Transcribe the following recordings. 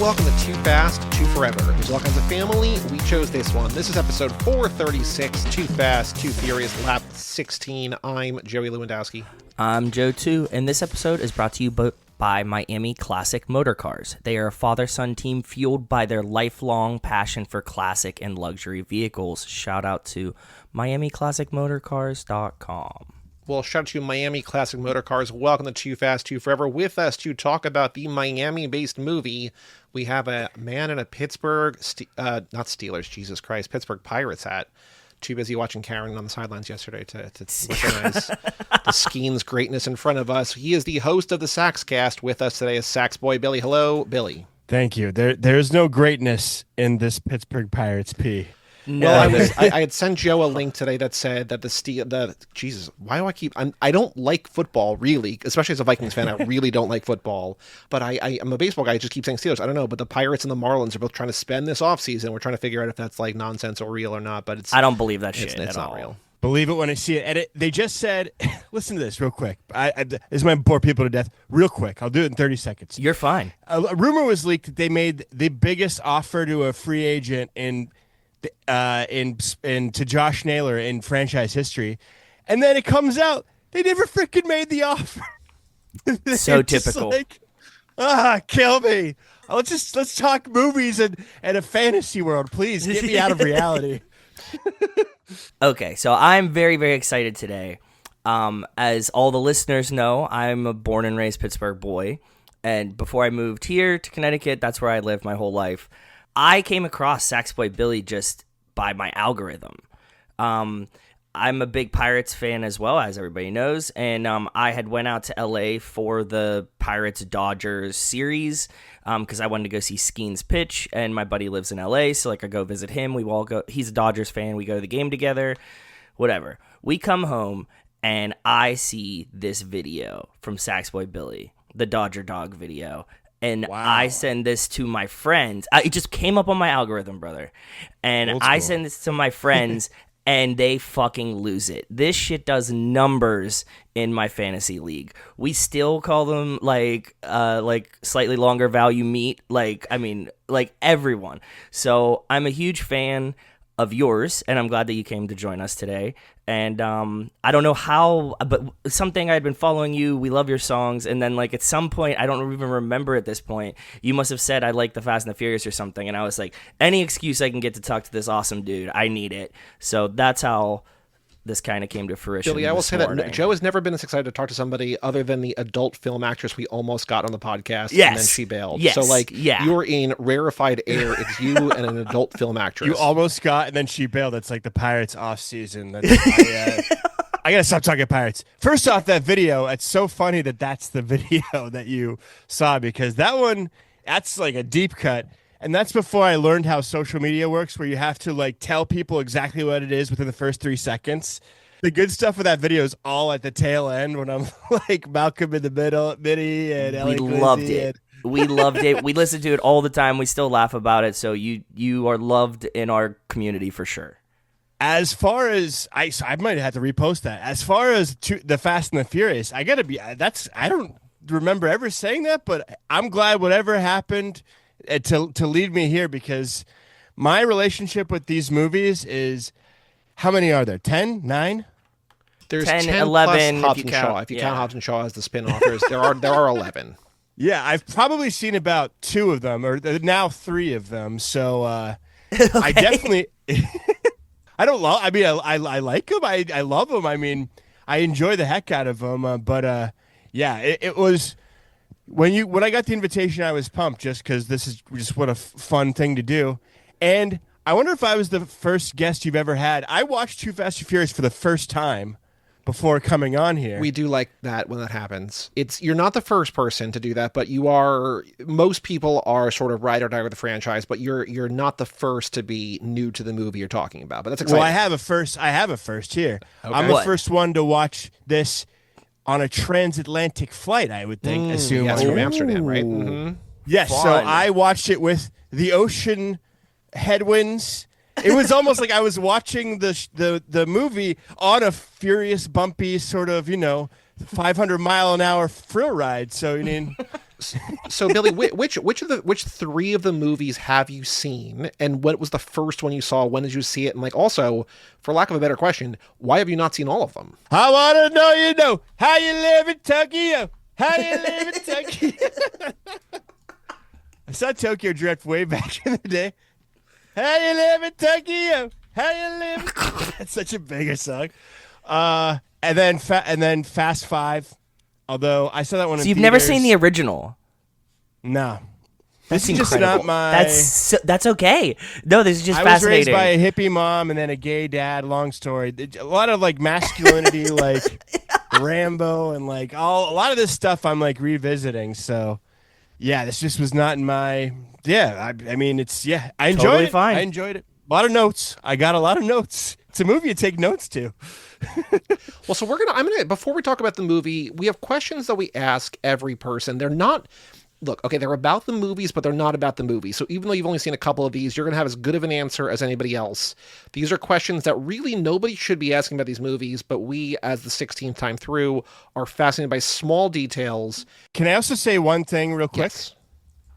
welcome to Too Fast, Too Forever. There's all kinds of family. We chose this one. This is episode 436, Too Fast, Too Furious, lap 16. I'm Joey Lewandowski. I'm Joe, too, and this episode is brought to you by Miami Classic Motor Cars. They are a father-son team fueled by their lifelong passion for classic and luxury vehicles. Shout out to MiamiClassicMotorCars.com. Well, shout out to Miami Classic Motor Cars. Welcome to Too Fast, Too Forever. With us to talk about the Miami-based movie, we have a man in a Pittsburgh, not Steelers, Jesus Christ, Pittsburgh Pirates hat. Too busy watching Karen on the sidelines yesterday to recognize the Skeen's greatness in front of us. He is the host of the Sax Cast. With us today is Sax Boy Billy. Hello, Billy. Thank you. There's no greatness in this Pittsburgh Pirates P. No. Well, I had sent Joe a link today that said that Jesus, why do I don't like football, really, especially as a Vikings fan. I really don't like football, but I'm a baseball guy. I just keep saying Steelers. I don't know, but the Pirates and the Marlins are both trying to spend this offseason. We're trying to figure out if that's like nonsense or real or not, but I don't believe that shit it's at not all. real. Believe it when I see it. And they just said, listen to this real quick. This might bore people to death. Real quick. I'll do it in 30 seconds. You're fine. A rumor was leaked that they made the biggest offer to a free agent to Josh Naylor in franchise history, and then it comes out they never freaking made the offer. So typical. Like, kill me. Let's talk movies and a fantasy world, please. Get me out of reality. Okay, so I'm very, very excited today. As all the listeners know, I'm a born and raised Pittsburgh boy, and before I moved here to Connecticut, that's where I lived my whole life. I came across Sax Boy Billy just by my algorithm. I'm a big Pirates fan as well, as everybody knows, and I had went out to LA for the Pirates-Dodgers series because I wanted to go see Skeen's pitch, and my buddy lives in LA, so like I go visit him. We all go. He's a Dodgers fan. We go to the game together. Whatever. We come home, and I see this video from Sax Boy Billy, the Dodger Dog video. And wow. I send this to my friends. It just came up on my algorithm, brother. And I send this to my friends, and they fucking lose it. This shit does numbers in my fantasy league. We still call them like slightly longer value meat. Like everyone. So I'm a huge fan of yours, and I'm glad that you came to join us today. And I don't know how, but something I had been following you. We love your songs, and then like at some point, I don't even remember at this point, you must have said I like the Fast and the Furious or something, and I was like, any excuse I can get to talk to this awesome dude, I need it. So that's how this kind of came to fruition. Billy, I will say that Joe has never been this excited to talk to somebody other than the adult film actress we almost got on the podcast, and then she bailed. Yes. So, you're in rarefied air. It's you and an adult film actress. You almost got, and then she bailed. It's like the Pirates off-season. I gotta stop talking Pirates. First off, that video, it's so funny that's the video that you saw, because that's like a deep cut. And that's before I learned how social media works, where you have to like tell people exactly what it is within the first 3 seconds. The good stuff of that video is all at the tail end when I'm like Malcolm in the Middle, Mitty, and Ellie. We loved it. We loved it. We listen to it all the time. We still laugh about it. So you are loved in our community for sure. As far as I might have to repost that. As far as the Fast and the Furious, I don't remember ever saying that, but I'm glad whatever happened to lead me here, because my relationship with these movies is, how many are there? 10? 9? There's 10, 10 11 plus Hobbs and Shaw. If you count Hobbs and Shaw as the spin-offers, there are 11. Yeah, I've probably seen about 2 of them, or now 3 of them. So I definitely I don't love. I mean, I like them. I love them. I mean, I enjoy the heck out of them. But it was. When I got the invitation, I was pumped, just because this is just what a fun thing to do. And I wonder if I was the first guest you've ever had. I watched Too Fast and Furious for the first time before coming on here. We do like that when that happens. You're not the first person to do that, but you are. Most people are sort of ride or die with the franchise, but you're not the first to be new to the movie you're talking about. But that's exciting. Well, I have a first here. Okay. I'm the first one to watch this on a transatlantic flight, I would think. Assume. Yes, from Amsterdam, right? Mm-hmm. Yes, fun. So I watched it with the ocean headwinds. It was almost like I was watching the movie on a furious, bumpy sort of, 500-mile-an-hour thrill ride. So, So Billy, which three of the movies have you seen, and what was the first one you saw? When did you see it? And like, also, for lack of a better question, why have you not seen all of them? I want to know, how you live in Tokyo. How you live in Tokyo. I saw Tokyo Drift way back in the day. How you live in Tokyo. How you live. That's such a bigger song. And then Fast Five. Although I saw that one. So in you've theaters. never seen the original? No. That's This is just incredible. not my. That's okay. No, this is just I was raised fascinating. by a hippie mom and then a gay dad. Long story. A lot of like masculinity, like Rambo, and like a lot of this stuff I'm like revisiting. So yeah, this just was not in my. Yeah, I mean it's I enjoyed Totally it. fine. I enjoyed it. A lot of notes. I got a lot of notes. It's a movie you take notes to. Well, so before we talk about the movie, we have questions that we ask every person. They're not, they're about the movies, but they're not about the movie. So even though you've only seen a couple of these, you're going to have as good of an answer as anybody else. These are questions that really nobody should be asking about these movies, but we, as the 16th time through, are fascinated by small details. Can I also say one thing real quick? Yes.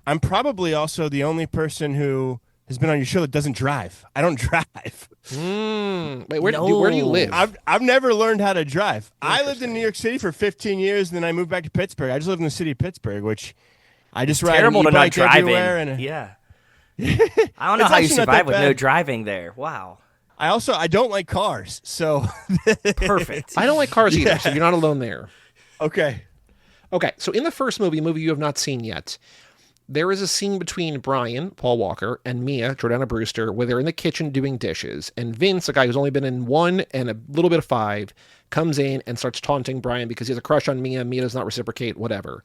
I'm probably also the only person who has been on your show that doesn't drive. I don't drive. Wait, where do you live? I've never learned how to drive. I lived in New York City for 15 years, and then I moved back to Pittsburgh. I just live in the city of Pittsburgh, which I just ride Terrible an to not e-bike drive everywhere. in. And Yeah. I don't know It's how you actually not survive that with no bad. driving there. Wow. I don't like cars, so Perfect. I don't like cars either, so you're not alone there. okay. Okay, so in the first movie you have not seen yet, there is a scene between Brian, Paul Walker, and Mia, Jordana Brewster, where they're in the kitchen doing dishes. And Vince, a guy who's only been in 1 and a little bit of 5, comes in and starts taunting Brian because he has a crush on Mia. Mia does not reciprocate, whatever.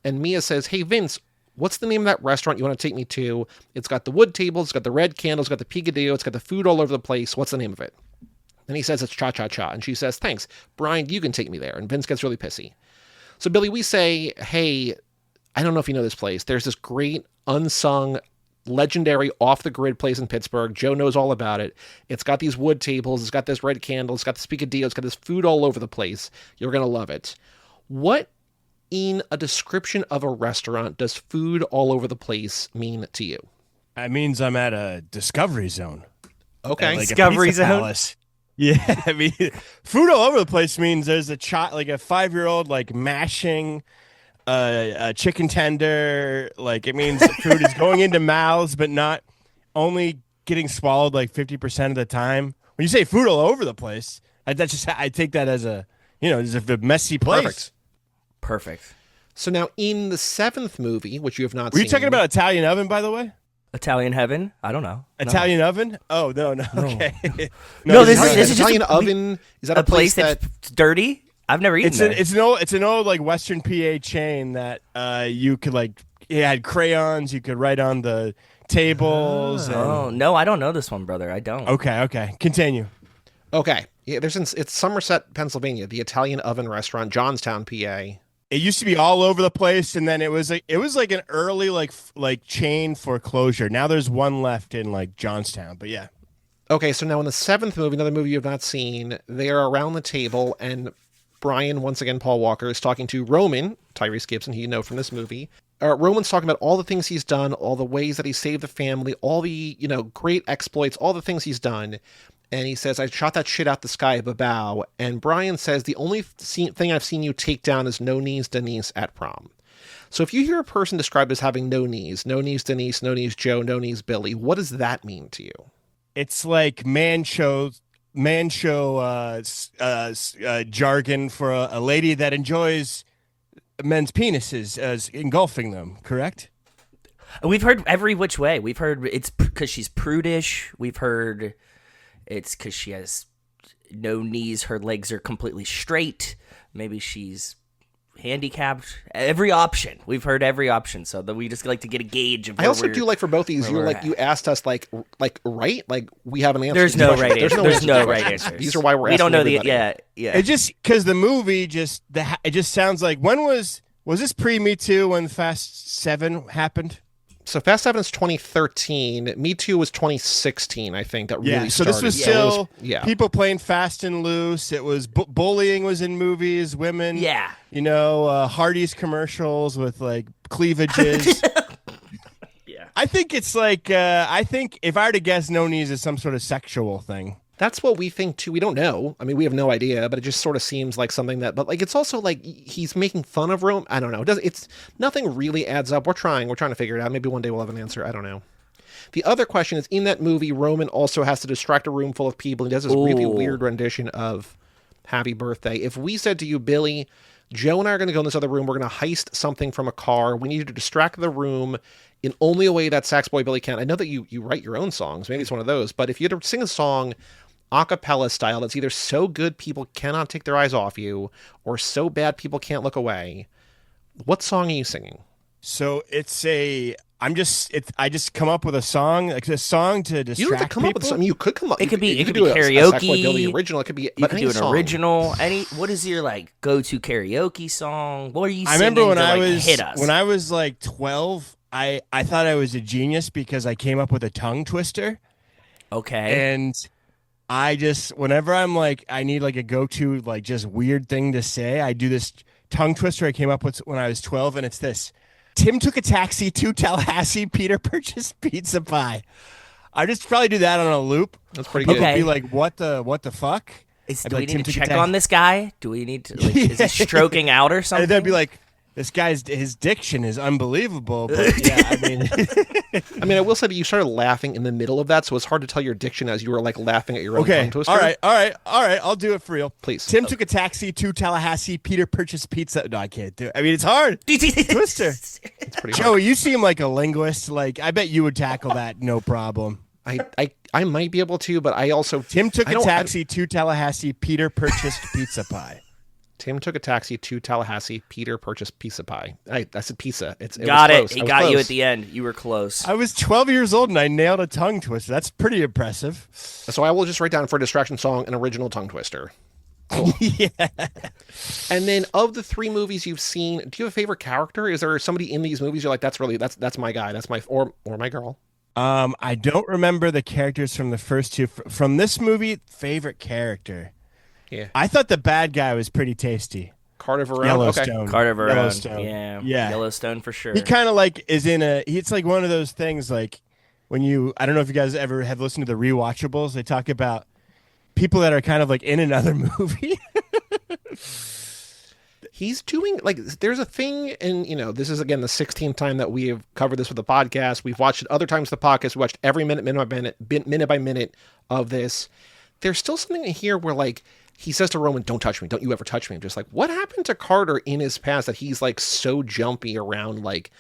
And Mia says, "Hey, Vince, what's the name of that restaurant you want to take me to? It's got the wood tables, it's got the red candles, it's got the picadillo, it's got the food all over the place. What's the name of it?" And he says, "It's Cha Cha Cha." And she says, "Thanks, Brian, you can take me there." And Vince gets really pissy. So, Billy, we say, "Hey, I don't know if you know this place. There's this great, unsung, legendary, off-the-grid place in Pittsburgh. Joe knows all about it. It's got these wood tables. It's got this red candle. It's got this picadillo. It's got this food all over the place. You're going to love it." What in a description of a restaurant does food all over the place mean to you? That means I'm at a Discovery Zone. Okay. Like a Discovery pizza Zone? palace. Yeah, I mean, food all over the place means there's a like a 5-year-old like mashing a chicken tender. Like it means food is going into mouths, but not only getting swallowed like 50% of the time. When you say food all over the place, I take that as a as a messy place. Perfect. So now in the 7th movie, which you have not Were seen. you talking about Italian Oven, by the way? Italian Heaven? I don't know. Italian Oven? Oh no. Okay. No, this Italian, is just Italian Oven? Is that a place that's dirty? I've never eaten there. It's an old like Western PA chain that you could like it had crayons you could write on the tables. Oh, no, I don't know this one, brother. I don't. Okay. Continue. Okay. Yeah, it's Somerset, Pennsylvania, the Italian Oven restaurant, Johnstown, PA. It used to be all over the place, and then it was like an early like chain foreclosure. Now there's one left in like Johnstown, but yeah. Okay, so now in the 7th movie, another movie you have not seen, they are around the table, and Brian, once again, Paul Walker, is talking to Roman, Tyrese Gibson, who you know from this movie. Roman's talking about all the things he's done, all the ways that he saved the family, all the, great exploits, all the things he's done. And he says, "I shot that shit out the sky of a bow." And Brian says, "The only thing I've seen you take down is no knees Denise at prom." So if you hear a person described as having no knees Denise, no knees Joe, no knees Billy, what does that mean to you? It's like man show jargon for a lady that enjoys men's penises as engulfing them, correct? We've heard every which way. We've heard it's because she's prudish. We've heard it's because she has no knees. Her legs are completely straight. Maybe she's handicapped. Every option. We've heard every option. So that we just like to get a gauge of. I also do like for both these. You asked us like right, like we have an answer. There's no right answer. There's no right answers. These are why we're. We don't know everybody. Yeah. It just because the movie it just sounds like when was this pre Me Too when Fast 7 happened? So Fast Seven is 2013. Me Too was 2016, I think, that really Yeah, so started. this was Yeah, still yeah. people playing fast and loose. It was bullying was in movies, women. Yeah. Hardee's commercials with like cleavages. Yeah. I think it's like, I think if I were to guess, No Knees is some sort of sexual thing. That's what we think too. We don't know. I mean, we have no idea, but it just sort of seems like something that. But like, it's also like he's making fun of Rome. I don't know. It's nothing really adds up. We're trying to figure it out. Maybe one day we'll have an answer. I don't know. The other question is, in that movie, Roman also has to distract a room full of people. He does this really weird rendition of "Happy Birthday." If we said to you, Billy, Joe and I are going to go in this other room. We're going to heist something from a car. We need you to distract the room in only a way that Sax Boy Billy can. I know that you write your own songs. Maybe it's one of those. But if you had to sing a song a cappella style that's either so good people cannot take their eyes off you or so bad people can't look away, what song are you singing? So I just come up with a song, like a song to distract You don't have to come people. up with something. You could come up. It could be do karaoke. A Sax Boy Billy original. It could be. You could do an song. original. What is your like go-to karaoke song? What are you? I remember when I was like 12. I thought I was a genius because I came up with a tongue twister. Okay. And I just, whenever I'm like, I need like a go-to, like just weird thing to say, I do this tongue twister I came up with when I was 12, and it's this. Tim took a taxi to Tallahassee. Peter purchased pizza pie. I just probably do that on a loop. That's pretty good. People Okay. be like, what the fuck? Do we like, need Tim to took a check on this guy? Do we need to? Like, is he stroking out or something? And they'd be like, this guy's, his diction is unbelievable. But yeah, I mean. I will say that you started laughing in the middle of that, so it's hard to tell your diction as you were like laughing at your own tongue twister. All right. I'll do it for real. Please. Tim took a taxi to Tallahassee. Peter purchased pizza. No, I can't do it. I mean, it's hard. Twister. It's pretty hard. Joey, you seem like a linguist. Like, I bet you would tackle that no problem. I might be able to, but I also Tim took a taxi to Tallahassee. Peter purchased pizza pie. Tim took a taxi to Tallahassee. Peter purchased pizza pie. I said pizza. Got it. Was close. He I was got you close. at the end. You were close. I was 12 years old and I nailed a tongue twister. That's pretty impressive. So I will just write down for a distraction song an original tongue twister. Cool. Yeah. And then of the three movies you've seen, do you have a favorite character? Is there somebody in these movies you're like, that's my guy, that's my or my girl? I don't remember the characters from the first two. From this movie, favorite character. Yeah. I thought the bad guy was pretty tasty. Carter Verone. Yellowstone. Okay. Carter Verone. Yellowstone. Yeah. Yellowstone for sure. He kind of like is in it's like one of those things like when I don't know if you guys ever have listened to the rewatchables. They talk about people that are kind of like in another movie. He's doing like there's a thing, and this is again the 16th time that we have covered this with the podcast. We've watched it other times with the podcast. We watched every minute by minute of this. There's still something in here where like he says to Roman, "Don't touch me, don't you ever touch me." I'm just like, what happened to Carter in his past that he's like so jumpy around like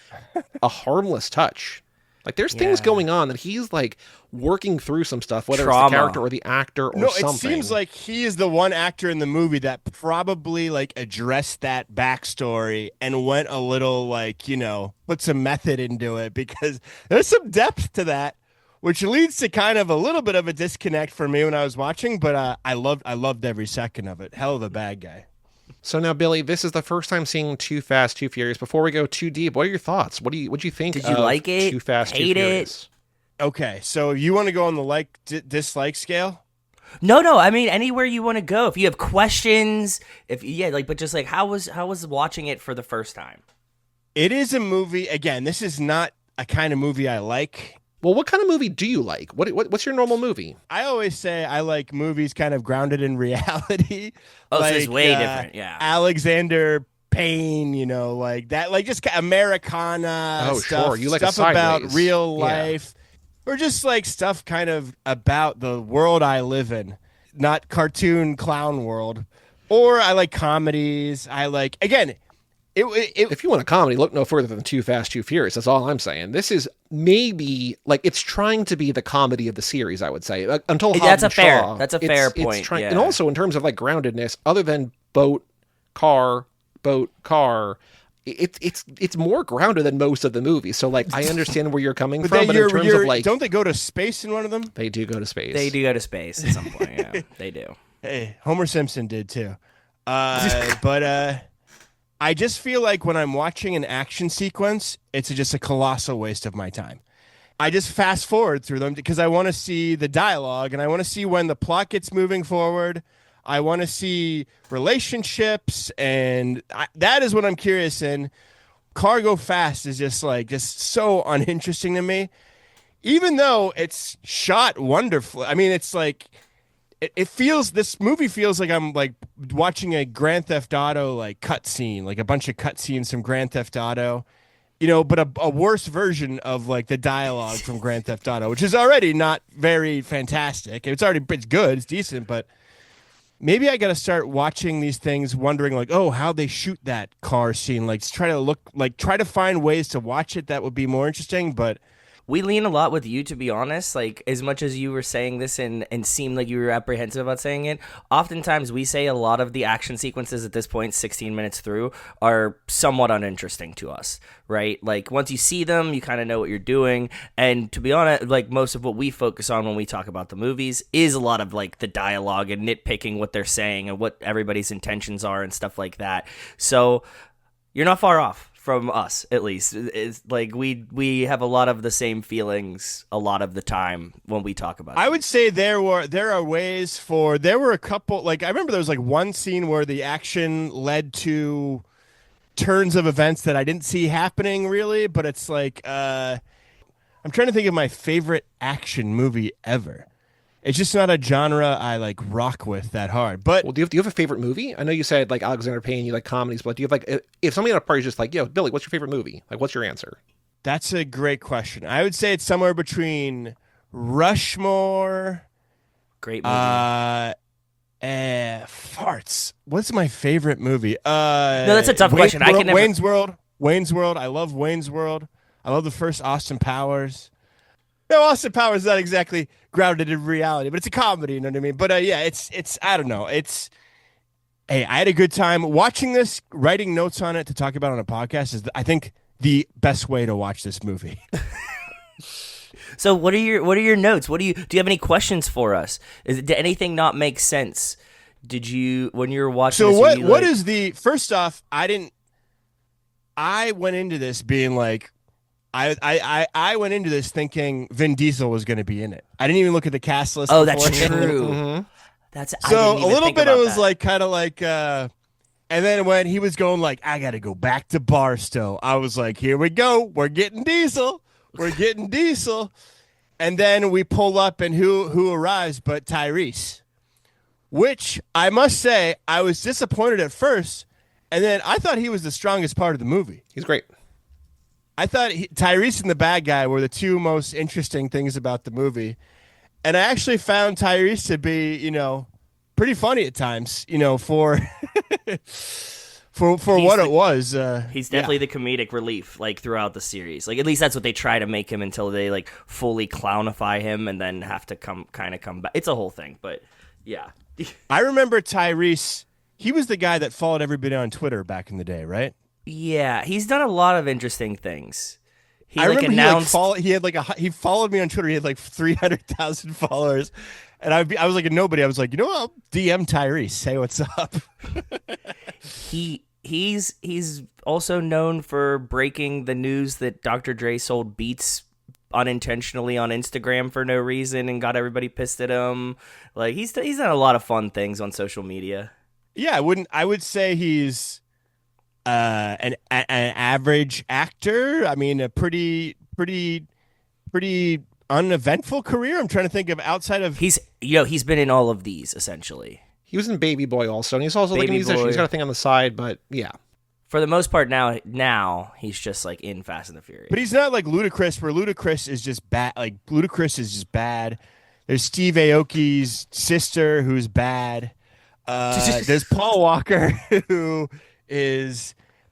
a harmless touch? Like there's things going on that he's like working through some stuff, whether it's the character or the actor or something. No, it seems like he is the one actor in the movie that probably like addressed that backstory and went a little like, put some method into it because there's some depth to that, which leads to kind of a little bit of a disconnect for me when I was watching, but I loved every second of it. Hell of a bad guy. So now, Billy, this is the first time seeing Too Fast, Too Furious. Before we go too deep, what are your thoughts? What'd you think? Did you like it? Too Fast, Hate Too it? Furious? Okay, so you want to go on the dislike scale? No. I mean, anywhere you want to go. If you have questions, but just like how was watching it for the first time? It is a movie. Again, this is not a kind of movie I like. Well, what kind of movie do you like? What's your normal movie? I always say I like movies kind of grounded in reality. Oh, like, so it's way different. Yeah. Alexander Payne, like that, like just Americana. Oh, stuff, sure. You like stuff a about Sideways. real Yeah. life, or just like stuff kind of about the world I live in, not cartoon clown world. Or I like comedies. I like If you want a comedy, look no further than Too Fast, Too Furious. That's all I'm saying. This is maybe like it's trying to be the comedy of the series. I would say until Hobbs and Shaw, that's a fair point. Yeah. Yeah. And also in terms of like groundedness, other than boat, car, it's more grounded than most of the movies. So like I understand where you're coming from, but in terms of like, don't they go to space in one of them? they do go to space. They do go to space at some point. Yeah, they do. Hey, Homer Simpson did too. But I just feel like when I'm watching an action sequence, it's just a colossal waste of my time. I just fast forward through them because I want to see the dialogue and I want to see when the plot gets moving forward. I want to see relationships, and that is what I'm curious in. Cargo Fast is just so uninteresting to me, even though it's shot wonderfully. I mean, it's like this movie feels like I'm like watching a Grand Theft Auto like cutscene, like a bunch of cutscenes from Grand Theft Auto, but a worse version of like the dialogue from Grand Theft Auto, which is already not very fantastic. It's good, it's decent, but maybe I got to start watching these things wondering like, oh, how they shoot that car scene, like try to find ways to watch it that would be more interesting, but we lean a lot with you, to be honest. Like, as much as you were saying this and seemed like you were apprehensive about saying it, oftentimes we say a lot of the action sequences at this point, 16 minutes through, are somewhat uninteresting to us, right? Like, once you see them, you kind of know what you're doing. And to be honest, like, most of what we focus on when we talk about the movies is a lot of, like, the dialogue and nitpicking what they're saying and what everybody's intentions are and stuff like that. So you're not far off. From us, at least. It's like we have a lot of the same feelings a lot of the time when we talk about it. I would say there were a couple, like I remember there was like one scene where the action led to turns of events that I didn't see happening really, but it's like I'm trying to think of my favorite action movie ever. It's just not a genre I like rock with that hard. But well, do you have a favorite movie? I know you said like Alexander Payne, you like comedies, but do you have like if somebody at a party is just like, yo, Billy, what's your favorite movie? Like, what's your answer? That's a great question. I would say it's somewhere between Rushmore. Great movie. Farts. What's my favorite movie? No, that's a tough question. I can never... Wayne's World. Wayne's World. I love Wayne's World. I love the first Austin Powers. No, Austin Powers is not exactly grounded in reality, but it's a comedy, you know what I mean? But yeah, it's I don't know. Hey, I had a good time watching this, writing notes on it to talk about on a podcast is I think the best way to watch this movie. So what are your notes? Do you have any questions for us? Did anything not make sense? Did you when you were watching So this, what is the first off, I went into this being like I went into this thinking Vin Diesel was going to be in it. I didn't even look at the cast list. Oh, that's true. Mm-hmm. That's so a little bit. It was that. Like kind of like, and then when he was going like, I got to go back to Barstow. I was like, here we go. We're getting Diesel. We're getting Diesel. And then we pull up, and who arrives but Tyrese, which I must say I was disappointed at first, and then I thought he was the strongest part of the movie. He's great. I thought Tyrese and the bad guy were the two most interesting things about the movie. And I actually found Tyrese to be, pretty funny at times, for what it was. He's definitely the comedic relief, like, throughout the series. Like, at least that's what they try to make him until they, like, fully clownify him and then have to come back. It's a whole thing, but, yeah. I remember Tyrese, he was the guy that followed everybody on Twitter back in the day, right? Yeah, he's done a lot of interesting things. I remember he followed me on Twitter. He had like 300,000 followers, and I was like a nobody. I was like, I'll DM Tyrese, say what's up. He's also known for breaking the news that Dr. Dre sold Beats unintentionally on Instagram for no reason and got everybody pissed at him. Like he's done a lot of fun things on social media. Yeah, I would say he's an average actor. I mean, a pretty uneventful career. I'm trying to think of outside of he's been in all of these essentially. He was in Baby Boy also, and he's also like a musician. He's got a thing on the side, but yeah. For the most part now he's just like in Fast and the Furious. But he's not like Ludacris, where Ludacris is just bad. Like Ludacris is just bad. There's Steve Aoki's sister who's bad. There's Paul Walker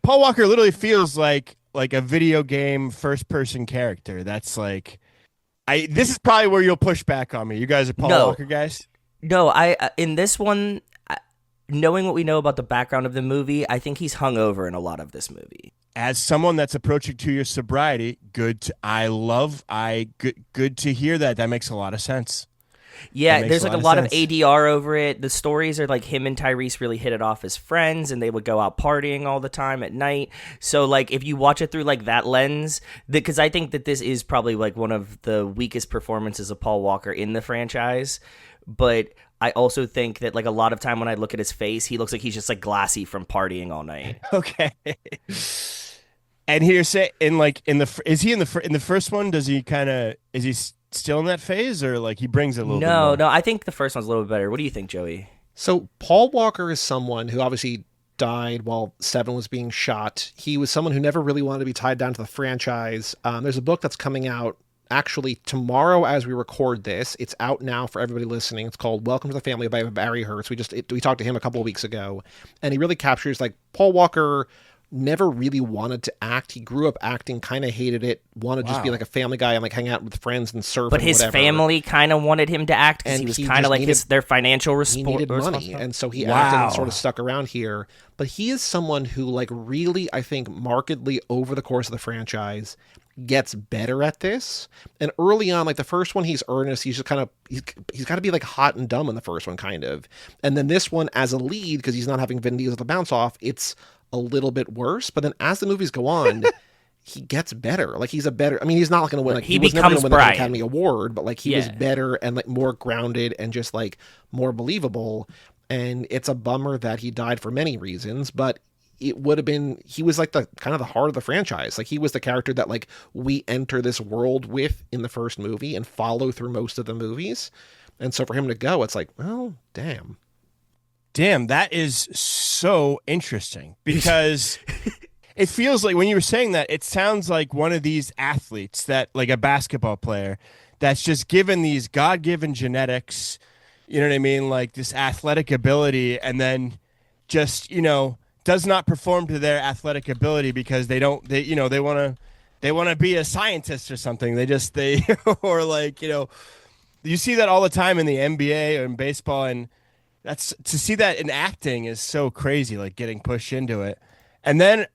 Paul Walker literally feels like a video game first person character. That's like this is probably where you'll push back on me. You guys are Paul Walker guys? No, in this one, knowing what we know about the background of the movie, I think he's hungover in a lot of this movie. As someone that's approaching 2 years sobriety, good to hear that. That makes a lot of sense. Yeah, there's like a lot of sense. ADR over it. The stories are like him and Tyrese really hit it off as friends, and they would go out partying all the time at night. So like if you watch it through like that lens, because I think that this is probably like one of the weakest performances of Paul Walker in the franchise, but I also think that like a lot of time when I look at his face, he looks like he's just like glassy from partying all night. Okay. And here, say is he in the first one? Is he still in that phase, or like he brings it a little bit more? No, I think the first one's a little bit better. What do you think, Joey? So Paul Walker is someone who obviously died while Seven was being shot. He was someone who never really wanted to be tied down to the franchise. There's a book that's coming out actually tomorrow as we record this. It's out now for everybody listening. It's called Welcome to the Family by Barry Hertz. We talked to him a couple of weeks ago, and he really captures like Paul Walker never really wanted to act. He grew up acting, kind of hated it, wanted to just be like a family guy and like hang out with friends and surf. But his family kind of wanted him to act because he was kind of like their financial he needed money, and so he Wow. acted and sort of stuck around here. But he is someone who like really, I think, markedly over the course of the franchise gets better at this. And early on, like the first one, he's earnest. He's just kind of he's got to be like hot and dumb in the first one, kind of. And then this one, as a lead, because he's not having Vin Diesel to bounce off, it's a little bit worse. But then as the movies go on, he gets better. Like he's a better. I mean, he's not going to win. Like he was never becomes going to win Brian. the Academy Award, but like he was Yeah. better and like more grounded and just like more believable. And it's a bummer that he died for many reasons, but it would have been, he was like the kind of the heart of the franchise. Like he was the character that like we enter this world with in the first movie and follow through most of the movies. And so for him to go, it's like, well, damn. Damn, that is so interesting because it feels like when you were saying that, it sounds like one of these athletes that like a basketball player that's just given these God-given genetics, you know what I mean? Like this athletic ability, and then just, does not perform to their athletic ability because they want to be a scientist or something. Or like, you see that all the time in the NBA or in baseball, and that's to see that in acting is so crazy, like getting pushed into it. And then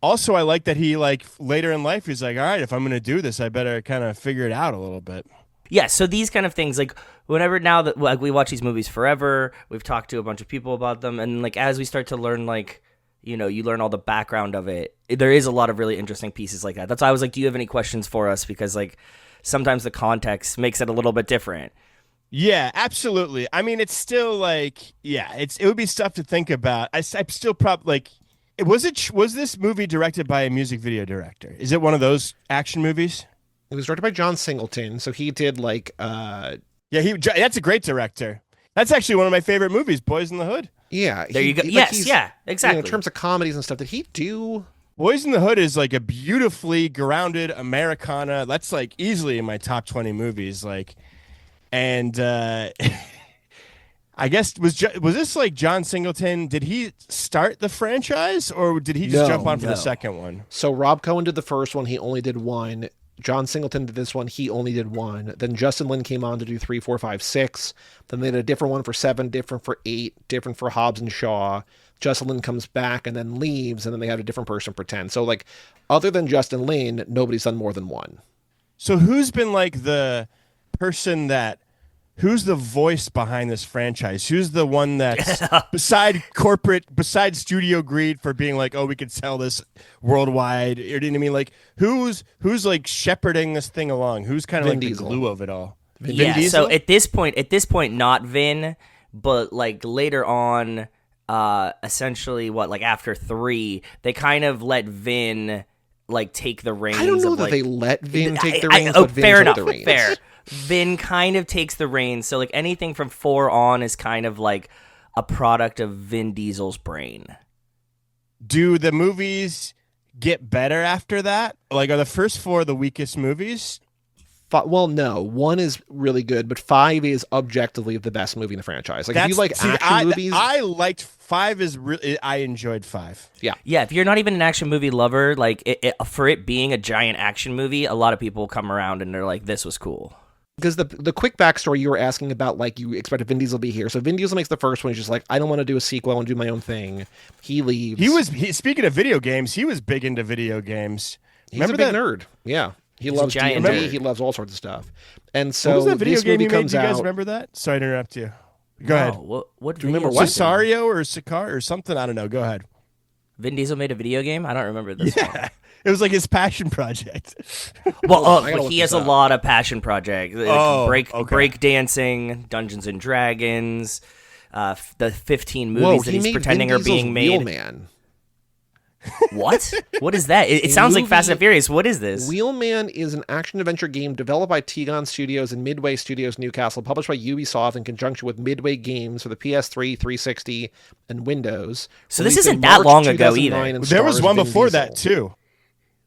also I like that he like later in life, he's like, all right, if I'm going to do this, I better kind of figure it out a little bit. Yeah, so these kind of things, like whenever now that like we watch these movies forever, we've talked to a bunch of people about them, and like as we start to learn, like, you learn all the background of it, there is a lot of really interesting pieces like that. That's why I was like, do you have any questions for us? Because like sometimes the context makes it a little bit different. Yeah, absolutely. I mean, it's still like, yeah, it would be stuff to think about. I'm still probably like, was this movie directed by a music video director? Is it one of those action movies? It was directed by John Singleton. So he did like, yeah, that's a great director. That's actually one of my favorite movies, Boys in the Hood. Yeah. There you go. Yes, yeah, exactly. In terms of comedies and stuff, did he do? Boys in the Hood is like a beautifully grounded Americana. That's like easily in my top 20 movies. Like, and I guess was this like John Singleton? Did he start the franchise, or did he just jump on for the second one? So Rob Cohen did the first one. He only did one. John Singleton did this one. He only did one. Then Justin Lin came on to do 3, 4, 5, 6. Then they did a different one for 7, different for 8, different for Hobbs and Shaw. Justin Lin comes back and then leaves, and then they have a different person for 10. So like, other than Justin Lin, nobody's done more than one. So who's been like the person who's the voice behind this franchise? Who's the one that's beside studio greed for being like, oh, we could sell this worldwide? You know what I mean? Like, who's like shepherding this thing along? Who's kind of like Diesel. the glue of it all? Vin Diesel? So at this point, not Vin, but like later on, essentially like after 3, they kind of let Vin like take the reins. I don't know of, that like, they let Vin take the reins, but Vin fair took enough, the reins. fair. Vin kind of takes the reins, so like anything from 4 on is kind of like a product of Vin Diesel's brain. Do the movies get better after that? Like, are the first 4 the weakest movies? Well, no. 1 is really good, but 5 is objectively the best movie in the franchise. Like, if you like action movies, I liked 5. I enjoyed 5. Yeah. If you're not even an action movie lover, like for it being a giant action movie, a lot of people come around and they're like, "This was cool." Because the quick backstory you were asking about, like, you expected Vin Diesel to be here. So Vin Diesel makes the first one. He's just like, I don't want to do a sequel. I want to do my own thing. He leaves. Speaking of video games, he was big into video games. He's a big nerd. Yeah. He loves giant D&D. nerd. He loves all sorts of stuff. And What so was that video this game movie you made? comes Do you guys out. remember that? Sorry to interrupt you. Go ahead. What Do you remember video what? game? Cesario or Sicar or something? I don't know. Go ahead. Vin Diesel made a video game? I don't remember this one. It was like his passion project. Well, I gotta look he has this a up. lot of passion projects. Okay. Break dancing, Dungeons and Dragons, the 15 movies Whoa, that he he's made pretending Vin are being Diesel's made. Wheelman. What? What is that? It sounds like Fast and Furious. What is this? Wheelman is an action-adventure game developed by Tegon Studios and Midway Studios Newcastle, published by Ubisoft in conjunction with Midway Games for the PS3, 360, and Windows. So this Released in isn't that March long ago 2009 either. and There was stars one Vin before Diesel. that too.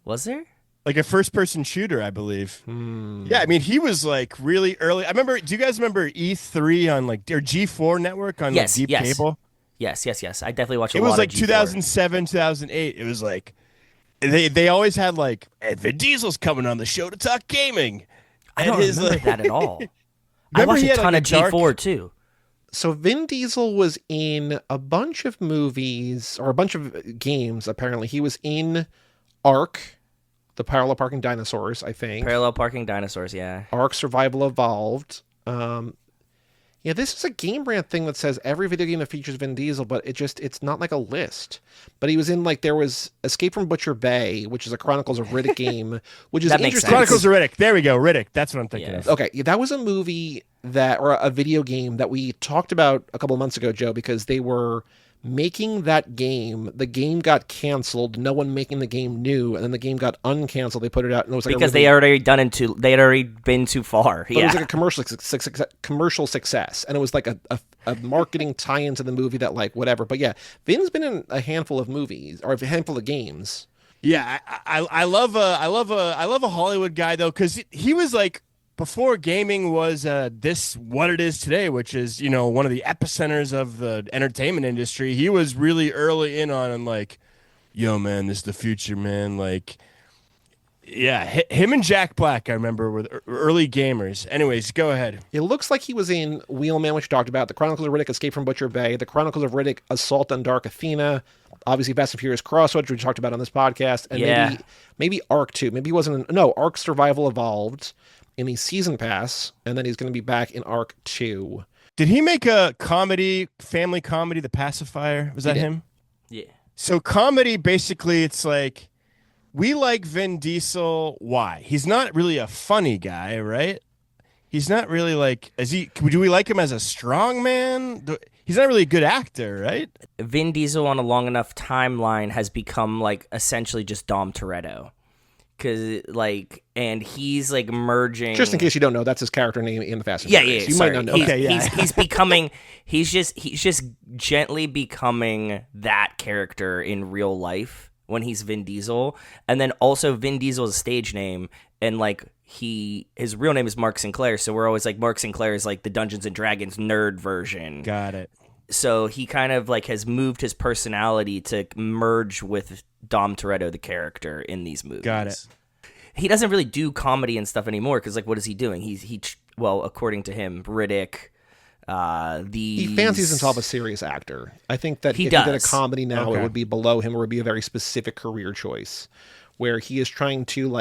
Was there? Like a first-person shooter, I believe. Hmm. Yeah, I mean, he was like really early. I remember. Do you guys remember E3 on like or G4 network on Yes, like, deep yes. cable? Yes. I definitely watched a It lot was like of G4. 2007, 2008. It was like they always had like Vin Diesel's coming on the show to talk gaming. I And don't his, remember like- that at all. I Remember watched he a had, ton like, of a dark- G4 too. So Vin Diesel was in a bunch of movies or a bunch of games. Apparently, he was in Ark, the Parallel Parking Dinosaurs. I think Parallel parking dinosaurs. Yeah. Ark Survival Evolved. Yeah, this is a Game Rant thing that says every video game that features Vin Diesel, but it's not like a list. But he was in there was Escape from Butcher Bay, which is a Chronicles of Riddick game, which is That makes interesting. sense. Chronicles of Riddick. There we go. Riddick. That's what I'm thinking Yeah. of. Okay, that was a movie or a video game that we talked about a couple of months ago, Joe, because they were making that game. The game got canceled. No one making the game knew, and then the game got uncanceled. They put it out, and it was like Because they had already been too far. But it Yeah. was like a commercial success, and it was like a marketing tie-in to the movie that whatever. But yeah, Vin's been in a handful of movies or a handful of games. Yeah, I love a Hollywood guy though, because he was like before gaming was what it is today, which is one of the epicenters of the entertainment industry. He was really early in on and like, yo man, this is the future, man. Like, yeah, him and Jack Black, I remember, were the early gamers. Anyways, go ahead. It looks like he was in Wheelman, which we talked about, The Chronicles of Riddick, Escape from Butcher Bay, The Chronicles of Riddick, Assault on Dark Athena, obviously Fast and Furious Crossroads, which we talked about on this podcast, and Yeah. maybe Ark 2. Maybe he wasn't Ark Survival Evolved in the season pass, and then he's going to be back in Ark 2. Did he make a family comedy, The Pacifier? Was that did. him? Yeah. So comedy, basically, it's like we like Vin Diesel. Why? He's not really a funny guy, right? He's not really like. Do we like him as a strong man? He's not really a good actor, right? Vin Diesel on a long enough timeline has become essentially just Dom Toretto. And he's merging. Just in case you don't know, that's his character name in the Fast and Yeah, Furious. yeah. You sorry. might not know he's, that. Okay, yeah. he's becoming. He's just gently becoming that character in real life when he's Vin Diesel, and then also Vin Diesel's stage name, and his real name is Mark Sinclair. So we're always Mark Sinclair is the Dungeons and Dragons nerd version. Got it. So he kind of has moved his personality to merge with Dom Toretto, the character in these movies. Got it. He doesn't really do comedy and stuff anymore because what is he doing? Well, according to him, Riddick. He fancies himself a serious actor. I think that He if he did a does. comedy now, Okay. it would be below him, or would be a very specific career choice, where he is trying to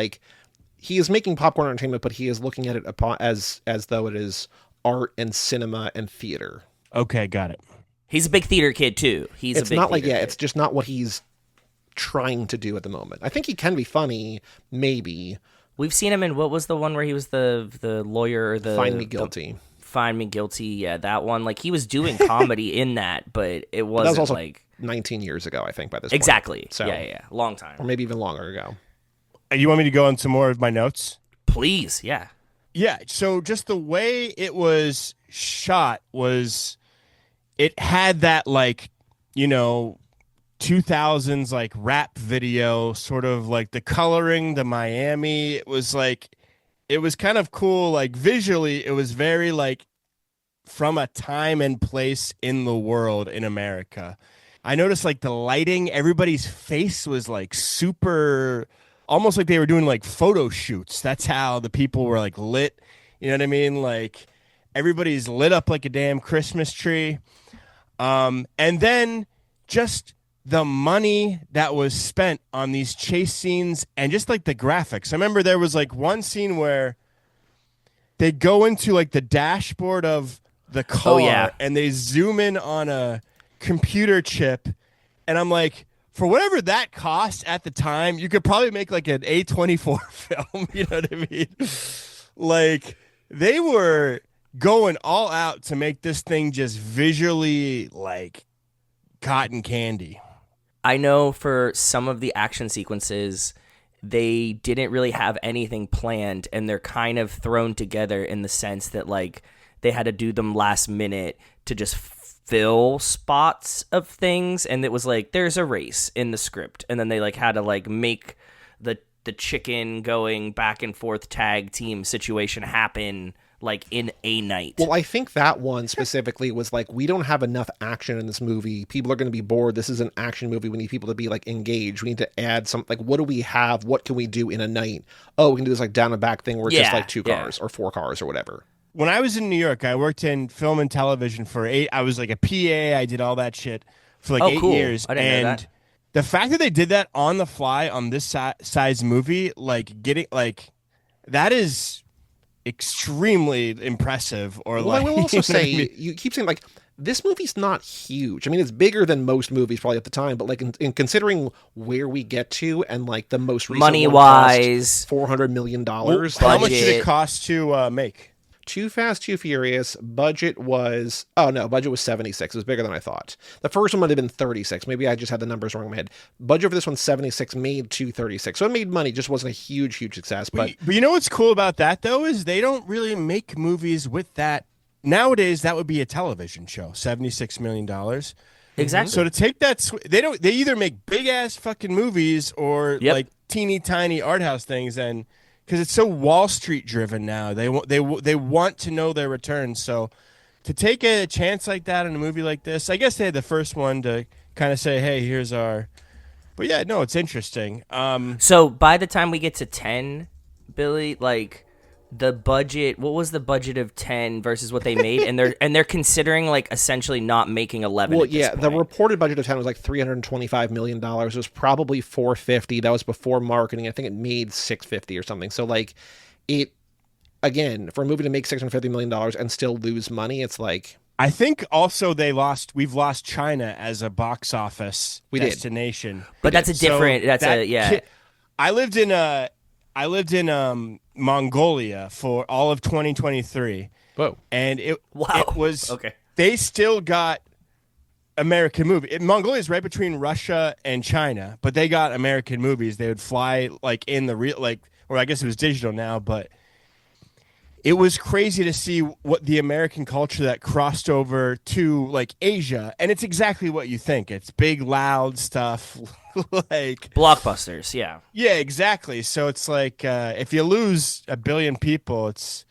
he is making popcorn entertainment, but he is looking at it as though it is art and cinema and theater. Okay, got it. He's a big theater kid too. It's not it's just not what he's trying to do at the moment. I think he can be funny, maybe. We've seen him in what was the one where he was the lawyer or the Find Me Guilty. Find Me Guilty, yeah, that one. He was doing comedy in that, but it That wasn't was also 19 years ago, I think, by this point. exactly. So, Yeah, long or time. maybe even longer ago. You want me to go on some more of my notes? Please, yeah. Yeah. So just the way it was shot was, it had that 2000s rap video, sort of the coloring, the Miami. It was kind of cool. Visually, it was very from a time and place in the world in America. I noticed the lighting, everybody's face was super, almost like they were doing photo shoots. That's how the people were lit. You know what I mean? Everybody's lit up like a damn Christmas tree. And then just the money that was spent on these chase scenes and just like the graphics. I remember there was like one scene where they go into like the dashboard of the car and they zoom in on a computer chip, and I'm like, for whatever that cost at the time, you could probably make like an A24 film. You know what I mean? Like, they were going all out to make this thing just visually like cotton candy. I know for some of the action sequences, they didn't really have anything planned, and they're kind of thrown together in the sense that like they had to do them last minute to just fill spots of things. And it was like, there's a race in the script, and then they like had to like make the chicken going back and forth tag team situation happen like in a night. Well, I think that one specifically was like, we don't have enough action in this movie. People are going to be bored. This is an action movie. We need people to be like engaged. We need to add some, like, what do we have? What can we do in a night? Oh, we can do this like down and back thing where it's just like 2 cars or 4 cars or whatever. When I was in New York, I worked in film and television for 8. I was like a PA. I did all that shit for like 8 years. I didn't know that. The fact that they did that on the fly on this size movie, like getting like that is extremely impressive. Or well, like, I will also say, I mean? you keep saying like, this movie's not huge. I mean, it's bigger than most movies probably at the time, but like in considering where we get to and like the most recent money wise, $400 million. Well, how much did it cost to make? Too Fast, Too Furious, budget was 76. It was bigger than I thought. The first one might have been 36. Maybe I just had the numbers wrong in my head. Budget for this one, 76, made 236. So it made money, just wasn't a huge success. But you know what's cool about that, though, is they don't really make movies with that. Nowadays, that would be a television show, $76 million. Exactly. So to take that, they either make big-ass fucking movies or like teeny tiny art house things, and because it's so Wall Street driven now, they want to know their returns. So to take a chance like that in a movie like this, I guess they had the first one to kind of say, hey, here's our. But yeah, no, it's interesting. So by the time we get to 10, Billy, like the budget, what was the budget of 10 versus what they made? and they're considering like essentially not making 11. Well, yeah, the reported budget of 10 was like $325 million. It was probably 450. That was before marketing. I think it made 650 or something. So like it, again, for a movie to make $650 million and still lose money, it's like. I think also we've lost China as a box office destination. But that's a different, I lived in Mongolia for all of 2023. Whoa. And it was okay. They still got American movies. Mongolia is right between Russia and China, but they got American movies. They would fly like in the real, like, or I guess it was digital now, but it was crazy to see what the American culture that crossed over to like Asia, and it's exactly what you think. It's big, loud stuff, like blockbusters. Yeah, exactly. So it's like if you lose 1 billion people, it's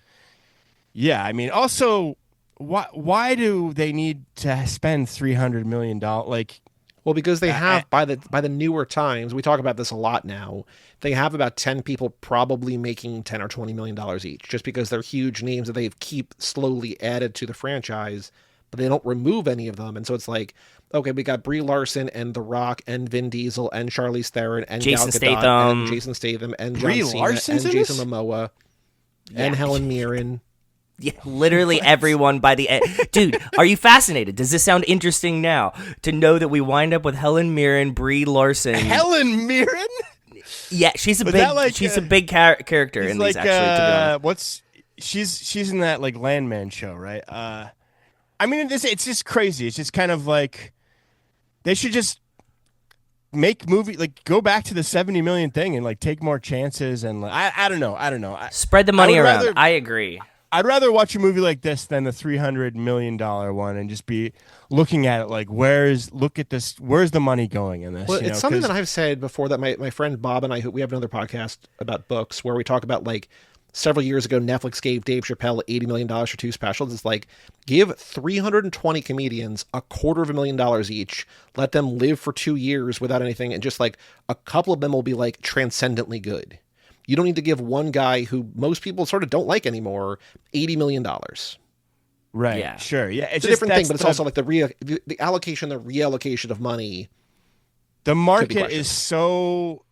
I mean, also, why do they need to spend $300 million? Like, well, because they have by the newer times, we talk about this a lot now. They have about 10 people probably making $10 or $20 million each, just because they're huge names that they keep slowly added to the franchise, but they don't remove any of them. And so it's like, okay, we got Brie Larson and The Rock and Vin Diesel and Charlize Theron and Gal Gadot and Jason Statham and John Cena and Jason Momoa and Helen Mirren. Yeah, literally everyone by the end. Dude, are you fascinated? Does this sound interesting now to know that we wind up with Helen Mirren, Brie Larson? Helen Mirren? Yeah, she's a big character in these, actually. She's in that like Landman show, right? I mean, it's just crazy. It's just kind of like they should just make movie, like go back to the 70 million thing and like take more chances, and like, I don't know. Spread the money around. I agree. I'd rather watch a movie like this than the $300 million one and just be looking at it like, where's the money going in this? Well, it's something that I've said before that my friend Bob and I, we have another podcast about books where we talk about like several years ago, Netflix gave Dave Chappelle $80 million for 2 specials. It's like, give 320 comedians $250,000 each, let them live for 2 years without anything, and just like a couple of them will be like transcendently good. You don't need to give one guy who most people sort of don't like anymore $80 million. Right. Yeah. Sure. Yeah. It's a different thing, but it's also like the reallocation of money The Could be market questioned. is so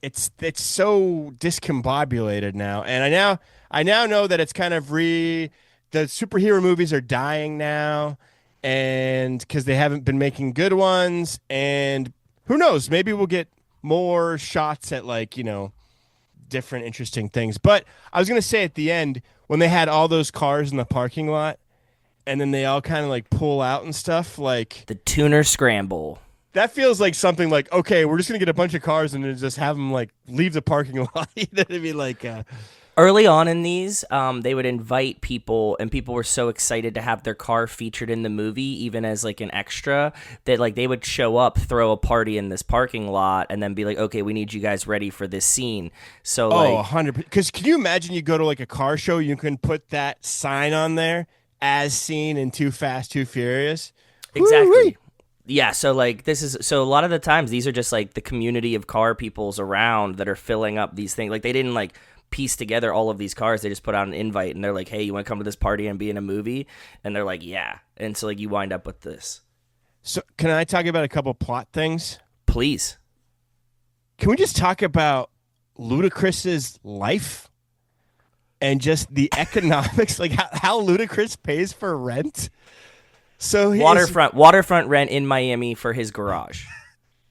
it's so discombobulated now, and I now know that it's kind of the superhero movies are dying now, and because they haven't been making good ones, and who knows, maybe we'll get more shots at like different interesting things. But I was gonna say at the end when they had all those cars in the parking lot, and then they all kind of like pull out and stuff like. The tuner scramble. That feels like something like, okay, we're just gonna get a bunch of cars and then just have them like leave the parking lot. You know what I mean? Like, Early on in these, they would invite people, and people were so excited to have their car featured in the movie, even as like an extra, that like they would show up, throw a party in this parking lot, and then be like, "Okay, we need you guys ready for this scene." So like, 100. Because can you imagine you go to like a car show, you can put that sign on there as seen in Too Fast, Too Furious. exactly. Woo-wee. Yeah, so like this is so a lot of the times these are just like the community of car peoples around that are filling up these things. Like they didn't like piece together all of these cars. They just put out an invite and they're like, "Hey, you want to come to this party and be in a movie?" And they're like, "Yeah." And so like you wind up with this. So can I talk about a couple plot things? Please. Can we just talk about Ludacris's life and just the economics, like how Ludacris pays for rent? So Waterfront rent in Miami for his garage.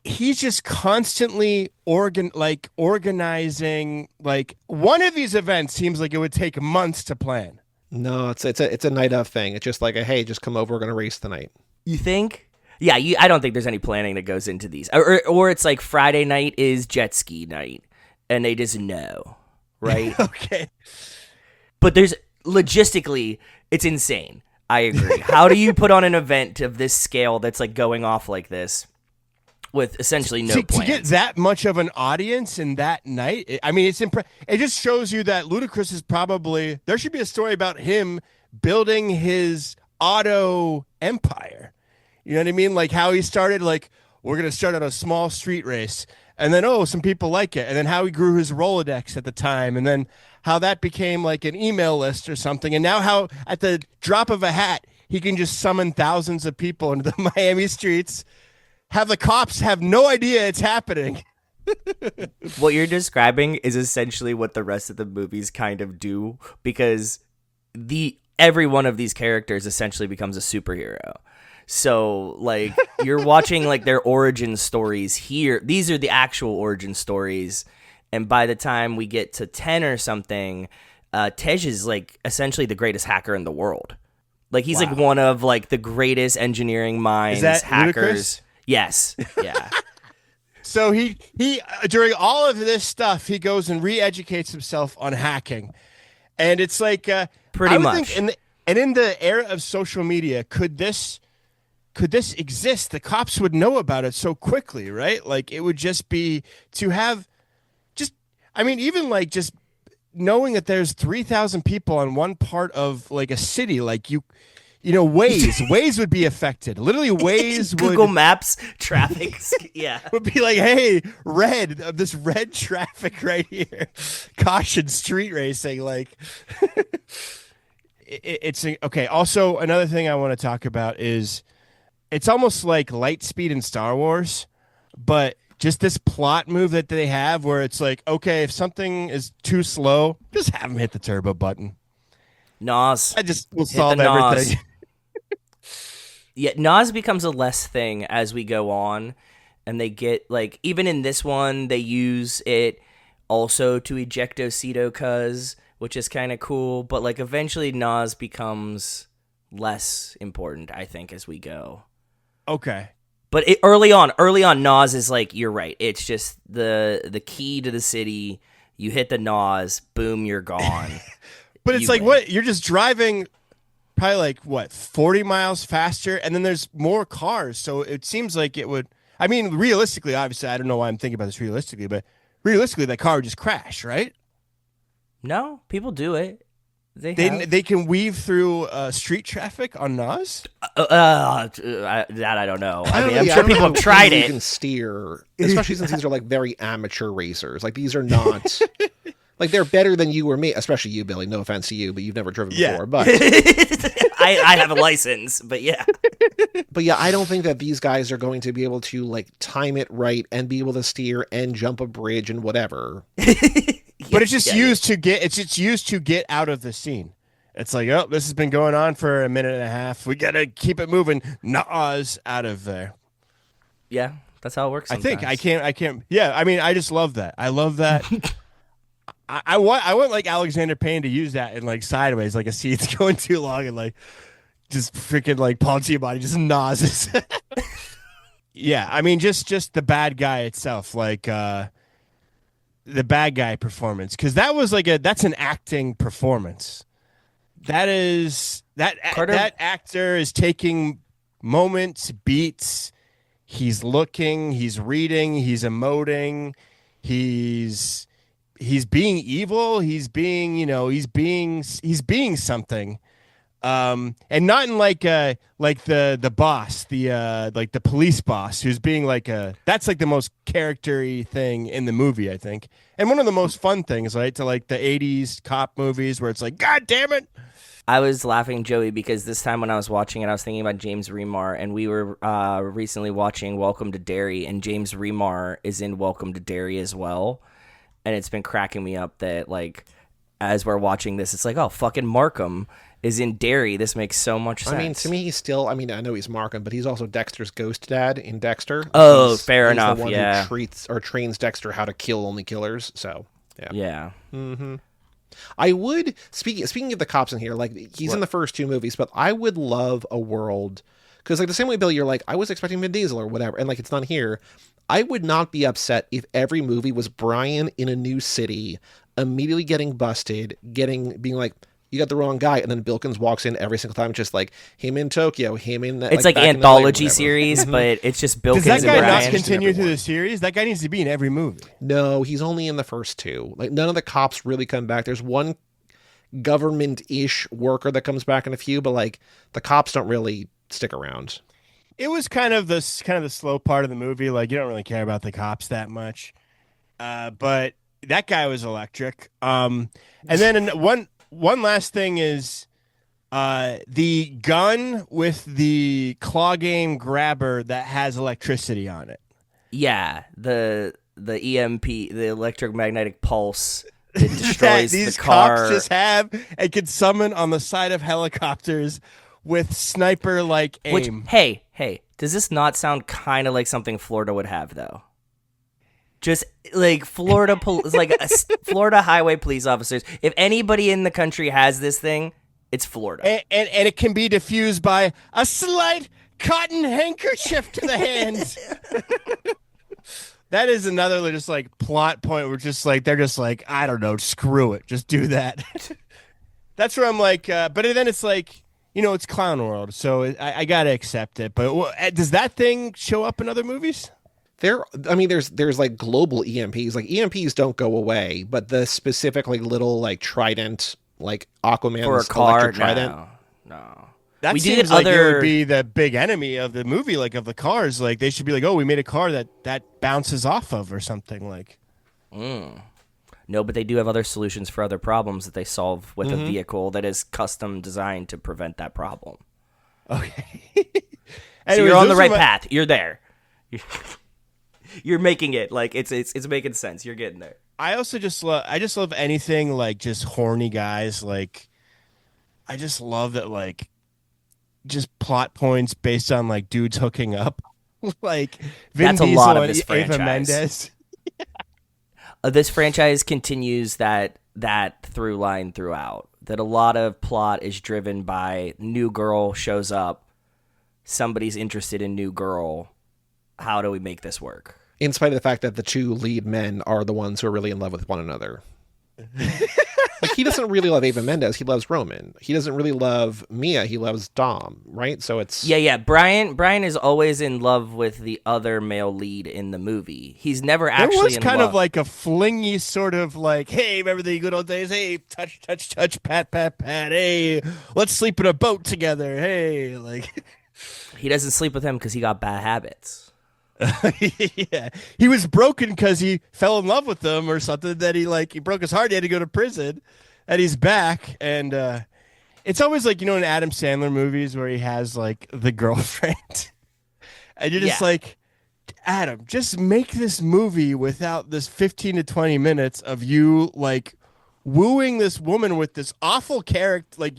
He's just constantly organizing. Like one of these events seems like it would take months to plan. No, it's a night of thing. It's just like a hey, just come over. We're gonna race tonight. You think? Yeah, I don't think there's any planning that goes into these. Or it's like Friday night is jet ski night, and they just know, right? Okay. But there's logistically, it's insane. I agree. How do you put on an event of this scale that's like going off like this with essentially no to plans? get that much of an audience in that night, I mean, it just shows you that Ludacris is probably, there should be a story about him building his auto empire. You know what I mean? Like how he started, like, we're going to start on a small street race. And then, some people like it. And then how he grew his Rolodex at the time. And then how that became like an email list or something. And now how at the drop of a hat, he can just summon thousands of people into the Miami streets, have the cops have no idea it's happening. What you're describing is essentially what the rest of the movies kind of do, because every one of these characters essentially becomes a superhero. So like you're watching like their origin stories here. These are the actual origin stories. And by the time we get to 10 or something, Tej is like essentially the greatest hacker in the world. Like he's like one of like the greatest engineering minds, Is that hackers. Ludacris? Yes. Yeah. So he during all of this stuff, he goes and re-educates himself on hacking. And it's like Pretty I would much. think in the era of social media, could this exist? The cops would know about it so quickly, right? Like it would just be to have even like just knowing that there's 3,000 people on one part of like a city, like Waze would be affected. Literally Waze Google Maps traffic. Yeah. would be like, hey, this red traffic right here. Caution street racing. Like it's okay. Also, another thing I want to talk about is it's almost like Lightspeed in Star Wars, but just this plot move that they have where it's like, okay, if something is too slow, just have them hit the turbo button. Nas. I just will Hit solve the Nas. everything. Yeah, Nas becomes a less thing as we go on, and they get like even in this one they use it also to ejectocito cuz, which is kind of cool, but like eventually Nas becomes less important, I think, as we go. Okay. But early on, Nas is like, you're right. It's just the key to the city. You hit the Nas, boom, you're gone. But it's like, what? You're just driving probably like, what, 40 miles faster? And then there's more cars. So it seems like it would, I mean, realistically, obviously, I don't know why I'm thinking about this realistically, but realistically, that car would just crash, right? No, people do it. They can weave through street traffic on Nas? That I don't know. I mean, I'm Yeah, sure I don't people know have how tried easy it. You can steer, especially since these are like very amateur racers. Like these are not Like, they're better than you or me, especially you, Billy. No offense to you, but you've never driven before. But I have a license, but yeah. But yeah, I don't think that these guys are going to be able to like time it right and be able to steer and jump a bridge and whatever. But it's just used to get out of the scene. It's like, oh, this has been going on for a minute and a half. We got to keep it moving. Nuh-uhs out of there. Yeah, that's how it works sometimes. I can't. Yeah, I mean, I just love that. I love that. I want like Alexander Payne to use that in like Sideways, like a scene's going too long and like just freaking like Paul Giamatti just nauseous. Yeah, I mean, just the bad guy itself, like the bad guy performance, because that was like that's an acting performance. That actor is taking moments, beats. He's looking, he's reading, he's emoting, he's being evil, he's being something. And not in like the boss, like the police boss who's being like that's like the most character-y thing in the movie, I think. And one of the most fun things, right, to like the 80s cop movies where it's like, God damn it. I was laughing, Joey, because this time when I was watching it, I was thinking about James Remar, and we were recently watching Welcome to Derry, and James Remar is in Welcome to Derry as well. And it's been cracking me up that, like, as we're watching this, it's like, oh, fucking Markham is in Derry. This makes so much sense. I mean, to me, he's still, I mean, I know he's Markham, but he's also Dexter's ghost dad in Dexter. Oh, fair enough, the one yeah. who treats or trains Dexter how to kill only killers, so, yeah. Yeah. Mm-hmm. I would, speaking of the cops in here, like, he's in the first two movies, but I would love a world, because, like, the same way, Billy, you're like, I was expecting Vin Diesel or whatever, and, like, it's not here. I would not be upset if every movie was Brian in a new city, immediately getting busted, being like, you got the wrong guy, and then Bilkins walks in every single time, just like him in Tokyo, him in. It's like anthology series, but it's just Bilkins. Does that and guy Brian. not continue through the series? That guy needs to be in every movie. No, he's only in the first two. Like, none of the cops really come back. There's one government-ish worker that comes back in a few, but like the cops don't really stick around. It was kind of the slow part of the movie. Like, you don't really care about the cops that much, but that guy was electric. And then one last thing is the gun with the claw game grabber that has electricity on it. Yeah, the EMP, the electromagnetic pulse that destroys these the car. cops just have and can summon on the side of helicopters with sniper-like aim. Which, hey, does this not sound kind of like something Florida would have, though? Just like Florida highway police officers. If anybody in the country has this thing, it's Florida. And it can be diffused by a slight cotton handkerchief to the hands. That is another just like plot point where just like they're just like, I don't know, screw it, just do that. That's where I'm like, but then it's like, you know, it's Clown World, so I gotta accept it. But does that thing show up in other movies? There's like global EMPs. Like, EMPs don't go away, but the specific like little like trident, like Aquaman's for a car, electric trident. No. That seems like it would be the big enemy of the movie, like of the cars. Like, they should be like, oh, we made a car that bounces off of or something like. No, but they do have other solutions for other problems that they solve with a vehicle that is custom designed to prevent that problem. Okay. So you're on the right path. You're there. You're making it. Like, it's making sense. You're getting there. I also just love anything like just horny guys. Like, I just love that, like, just plot points based on like dudes hooking up. Like, Vin Diesel a lot of this and Eva franchise. Mendes. This franchise continues that through line throughout. That a lot of plot is driven by new girl shows up, somebody's interested in new girl. How do we make this work? In spite of the fact that the two lead men are the ones who are really in love with one another. Like, he doesn't really love Eva Mendes. He loves Roman. He doesn't really love Mia. He loves Dom, right? So it's... Yeah. Brian is always in love with the other male lead in the movie. He's never actually in love. There was kind of like a flingy sort of like, hey, remember the good old days? Hey, touch, pat, pat, pat. Hey, let's sleep in a boat together. Hey, like... He doesn't sleep with him because he got bad habits. Yeah, he was broken because he fell in love with them or something. That he broke his heart. He had to go to prison, and he's back. And it's always like in Adam Sandler movies where he has like the girlfriend, and you're just like, Adam, just make this movie without this 15 to 20 minutes of you like wooing this woman with this awful character. Like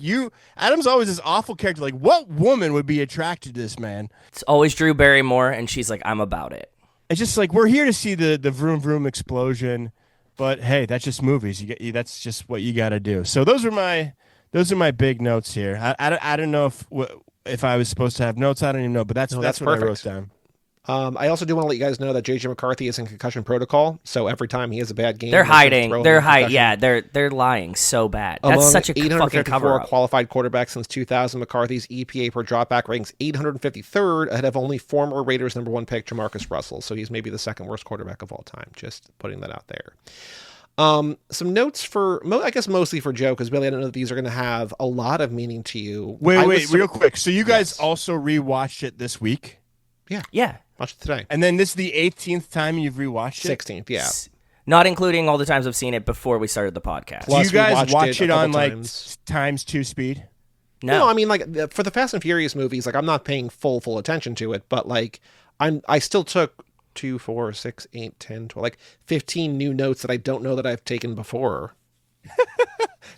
Adam's always this awful character. Like, what woman would be attracted to this man? It's always Drew Barrymore, and she's like, I'm about it. It's just like, we're here to see the vroom vroom explosion, but hey, that's just movies. That's just what you got to do. So those are my big notes here. I don't know if I was supposed to have notes. I don't even know, but that's what perfect. I wrote down. I also do want to let you guys know that J.J. McCarthy is in concussion protocol, so every time he has a bad game, they're hiding. They're lying so bad. That's Among such a fucking cover up. Qualified quarterbacks since 2000, McCarthy's EPA per dropback ranks 853rd, ahead of only former Raiders #1 pick Jamarcus Russell. So he's maybe the second worst quarterback of all time. Just putting that out there. Some notes I guess mostly for Joe, because Billy, I don't know if these are going to have a lot of meaning to you. Wait, real quick. So you guys also rewatched it this week? Yeah. Watched it today. And then this is the 18th time you've rewatched it? 16th, yeah. Not including all the times I've seen it before we started the podcast. Do you guys watch it on times. like times 2 speed? No, I mean, like for the Fast and Furious movies, like I'm not paying full attention to it, but like I still took 2, 4, 6, 8, 10, 12, like 15 new notes that I don't know that I've taken before.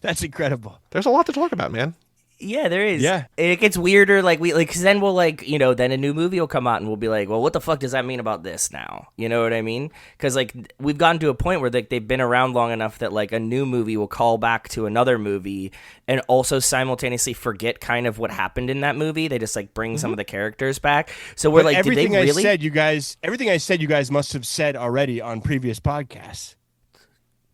That's incredible. There's a lot to talk about, man. Yeah, there is. Yeah. It gets weirder, because then we'll then a new movie will come out and we'll be like, well, what the fuck does that mean about this now? You know what I mean? Because we've gotten to a point where they've been around long enough that like a new movie will call back to another movie and also simultaneously forget kind of what happened in that movie. They just like bring some of the characters back. So we're like, everything did they really? Everything I said, you guys must have said already on previous podcasts.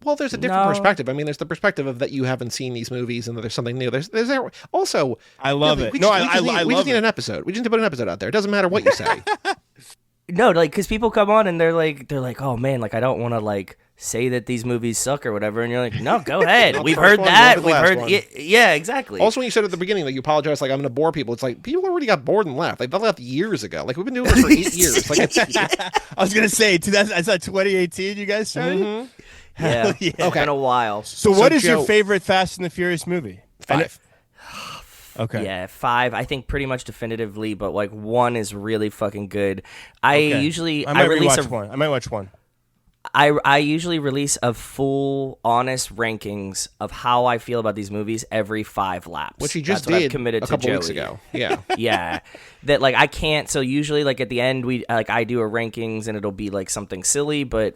Well, there's a different perspective. I mean, there's the perspective of that you haven't seen these movies and that there's something new. There's also. I love it. We just need an episode. We just need to put an episode out there. It doesn't matter what you say. No, because people come on and they're like, oh man, I don't want to say that these movies suck or whatever, and you're like, no, go ahead. We've heard that. We've heard, yeah, exactly. Also, when you said at the beginning that you apologize, I'm going to bore people. It's like people already got bored and left. Like they left years ago. Like we've been doing this for 8 years. I was going to say, I saw 2018. You guys started. Mm-hmm. Yeah. It's been a while. So what is your favorite Fast and the Furious movie? 5. Okay. Yeah, 5. I think pretty much definitively, but 1 is really fucking good. I might watch 1. I usually release a full, honest rankings of how I feel about these movies every 5 laps. Which you just I've did committed a to couple Joey. weeks ago. Yeah. Yeah. That I can't. So usually at the end I do a rankings and it'll be something silly, but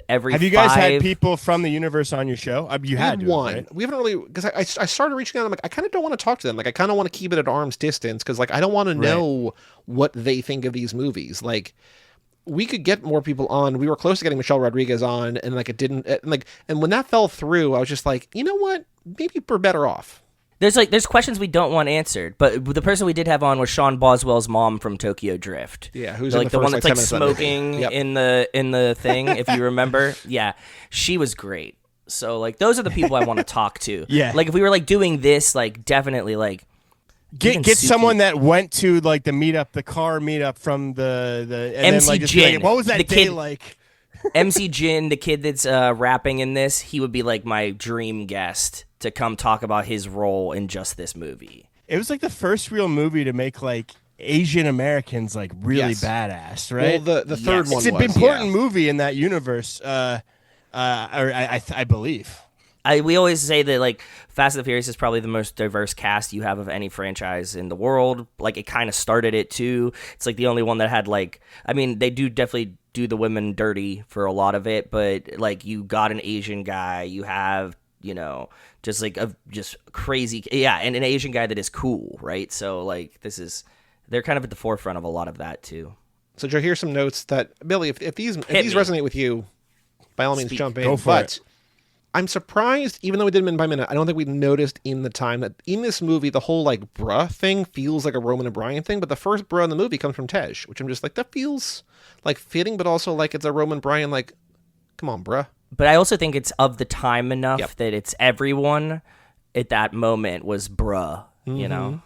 every. Have you guys had people from the universe on your show? You had one. Right? We haven't really, because I started reaching out. I'm like, I kind of don't want to talk to them. I kind of want to keep it at arm's distance because I don't want to know what they think of these movies. We could get more people on. We were close to getting Michelle Rodriguez on, and it didn't. And when that fell through, I was just like, you know what? Maybe we're better off. There's questions we don't want answered, but the person we did have on was Sean Boswell's mom from Tokyo Drift. Yeah, who's the in the one first, that's 10 minutes smoking Yep. in the thing. If you remember, yeah, she was great. So those are the people I want to talk to. Yeah, if we were doing this, definitely get someone that went to the meetup, the car meetup from the and MC then, Jin. What was that day kid, like? MC Jin, the kid that's rapping in this, he would be my dream guest to come talk about his role in just this movie. It was the first real movie to make Asian Americans really badass, right? Well, the third one. It's an important movie in that universe. I believe. We always say that Fast and the Furious is probably the most diverse cast you have of any franchise in the world. It kind of started it too. It's the only one that had they do definitely do the women dirty for a lot of it, but you got an Asian guy, you have just crazy, and an Asian guy that is cool, right? So they're kind of at the forefront of a lot of that too. So Joe, here's some notes that Billy, if these resonate with you, by all means jump in. Go for it. I'm surprised, even though we did minute by minute, I don't think we noticed in the time that in this movie, the whole bruh thing feels like a Roman and Brian thing, but the first bruh in the movie comes from Tej, which I'm just that feels fitting, but also it's a Roman Brian, come on, bruh. But I also think it's of the time enough that it's everyone at that moment was bruh, you know?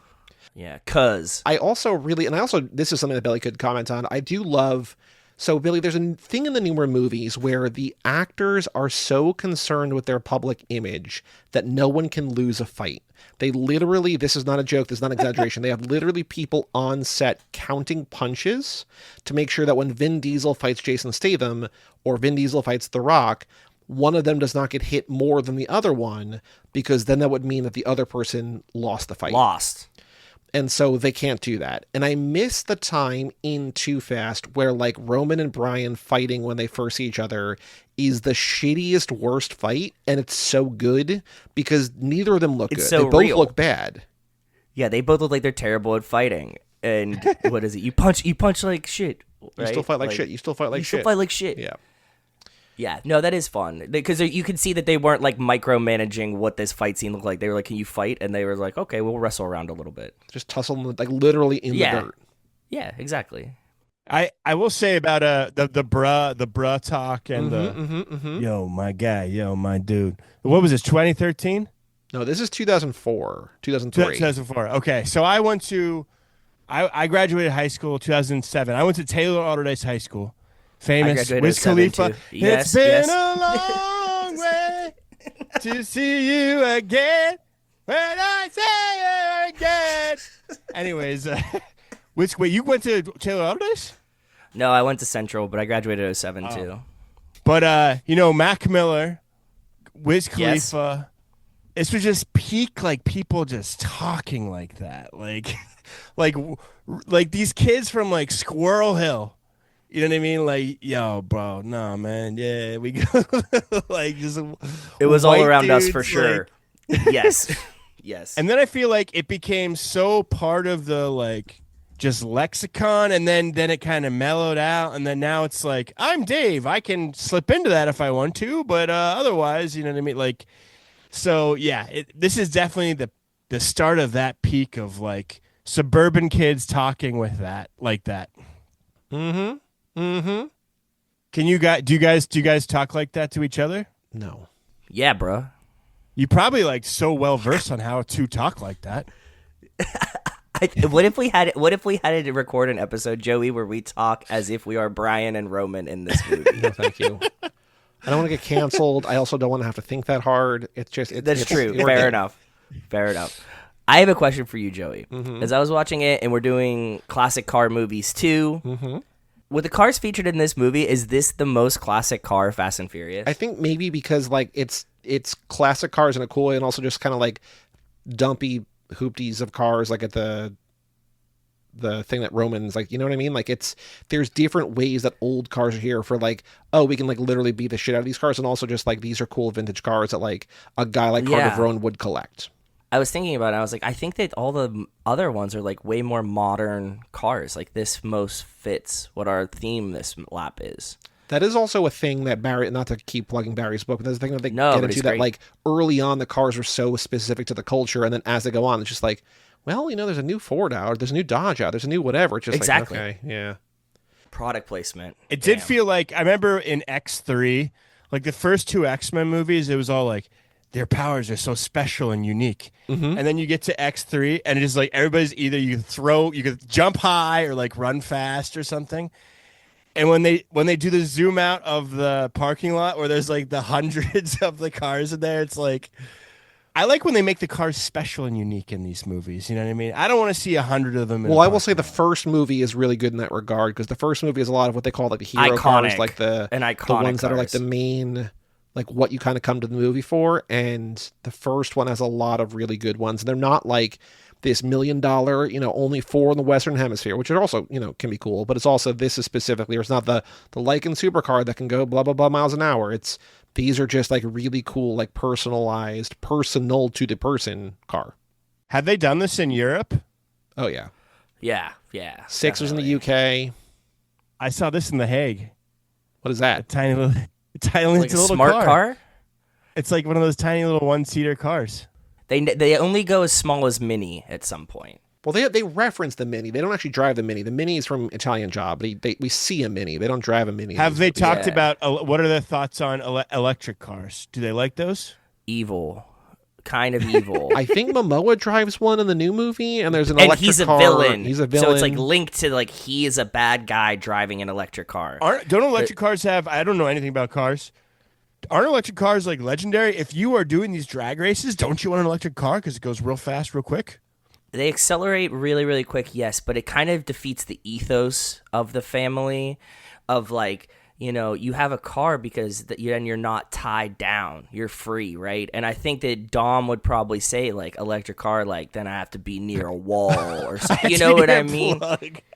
Yeah, cuz. I also this is something that Billy could comment on. I do love So, Billy, there's a thing in the newer movies where the actors are so concerned with their public image that no one can lose a fight. They literally, this is not a joke, this is not exaggeration, they have literally people on set counting punches to make sure that when Vin Diesel fights Jason Statham or Vin Diesel fights The Rock, one of them does not get hit more than the other one, because then that would mean that the other person lost the fight. Lost. And so they can't do that. And I miss the time in Too Fast where like Roman and Brian fighting when they first see each other is the shittiest, worst fight. And it's so good because neither of them look good. So they both real. look bad. Yeah, they both look like they're terrible at fighting. And what is it? You punch like shit. Right? You still fight like shit. You still fight like you shit. still fight like shit. Yeah. Yeah, no, that is fun because you can see that they weren't like micromanaging what this fight scene looked like. They were like, "Can you fight?" And they were like, "Okay, we'll wrestle around a little bit." Just tussle like literally in the dirt. Yeah, exactly. I will say about the bruh talk and yo my guy, yo my dude. What was this? 2013? No, this is 2004, 2003. 2004. Okay, so I graduated high school 2007. I went to Taylor Alderdice High School. Famous Wiz Khalifa. Yes, it's been yes. a long way to see you again when I say it again. Anyways, wait, you went to Taylor Alderdice? No, I went to Central, but I graduated in 07 too. But Mac Miller, Wiz Khalifa. This was just peak, like people just talking like that, like these kids from like Squirrel Hill. You know what I mean? Like, yo, bro, no, man, yeah, we go. Like, just It was all around us dudes, for sure. like- Yes, yes. And then I feel like it became so part of the like just lexicon, and then it kind of mellowed out, and then now it's like, I'm Dave, I can slip into that if I want to, but otherwise, you know what I mean? Like, so yeah, this is definitely the start of that peak of like suburban kids talking with that like that. Mm-hmm. Mm-hmm. Do you guys talk like that to each other? No. Yeah, bro. You probably like so well versed on how to talk like that. What if we had to record an episode, Joey, where we talk as if we are Brian and Roman in this movie? No, thank you. I don't want to get canceled. I also don't want to have to think that hard. That's true. Fair enough. I have a question for you, Joey. Mm-hmm. As I was watching it, and we're doing classic car movies too. Mm-hmm. With the cars featured in this movie, is this the most classic car, Fast and Furious? I think maybe because like it's classic cars in a cool way, and also just kind of like dumpy hoopties of cars, like at the thing that Roman's like, you know what I mean? Like there's different ways that old cars are here for like, oh, we can like literally beat the shit out of these cars, and also just like these are cool vintage cars that like a guy like Carter Verone would collect. I was thinking about it. I was like, I think that all the other ones are like way more modern cars. Like this most fits what our theme this lap is. That is also a thing that Barry, not to keep plugging Barry's book, but there's a thing that they get but into it's that great. like early on the cars are so specific to the culture, and then as they go on, it's just like, well, there's a new Ford out, there's a new Dodge out, there's a new whatever. It's just Exactly. like, okay, yeah. Product placement. It did feel like, I remember in X3, like the first two X-Men movies, it was all like, their powers are so special and unique. Mm-hmm. And then you get to X3, and it is like everybody's either you could jump high or like run fast or something. And when they do the zoom out of the parking lot where there's like the hundreds of the cars in there, it's like, I like when they make the cars special and unique in these movies. You know what I mean? I don't want to see 100 of them. Well, I will say the first movie is really good in that regard, because the first movie is a lot of what they call like the hero cars, like the ones that are like the main, like what you kind of come to the movie for. And the first one has a lot of really good ones. And they're not like this $1 million, only 4 in the Western Hemisphere, which are also, can be cool. But it's also, this is specifically, or it's not the Lycan supercar that can go blah, blah, blah miles an hour. These are just like really cool, like personalized, personal to the person car. Have they done this in Europe? Oh, yeah. Yeah. 6 was in the UK. I saw this in The Hague. What is that? Tiny little Like a little smart car? It's like one of those tiny little one-seater cars. They only go as small as Mini at some point. Well, they reference the Mini. They don't actually drive the Mini. The Mini is from Italian Job. We see a Mini. They don't drive a Mini. Have they talked about what are their thoughts on electric cars? Do they like those? Evil. kind of evil. I think Momoa drives one in the new movie, and there's an and electric he's a car. villain. He's a villain. So it's like linked to like he is a bad guy driving an electric car. Don't electric cars have? I don't know anything about cars. Aren't electric cars like legendary? If you are doing these drag races, don't you want an electric car because it goes real fast, real quick? They accelerate really, really quick, yes, but it kind of defeats the ethos of the family of like, you know, you have a car because then you're not tied down. You're free, right? And I think that Dom would probably say, like, electric car, like, then I have to be near a wall or something. You know what I mean?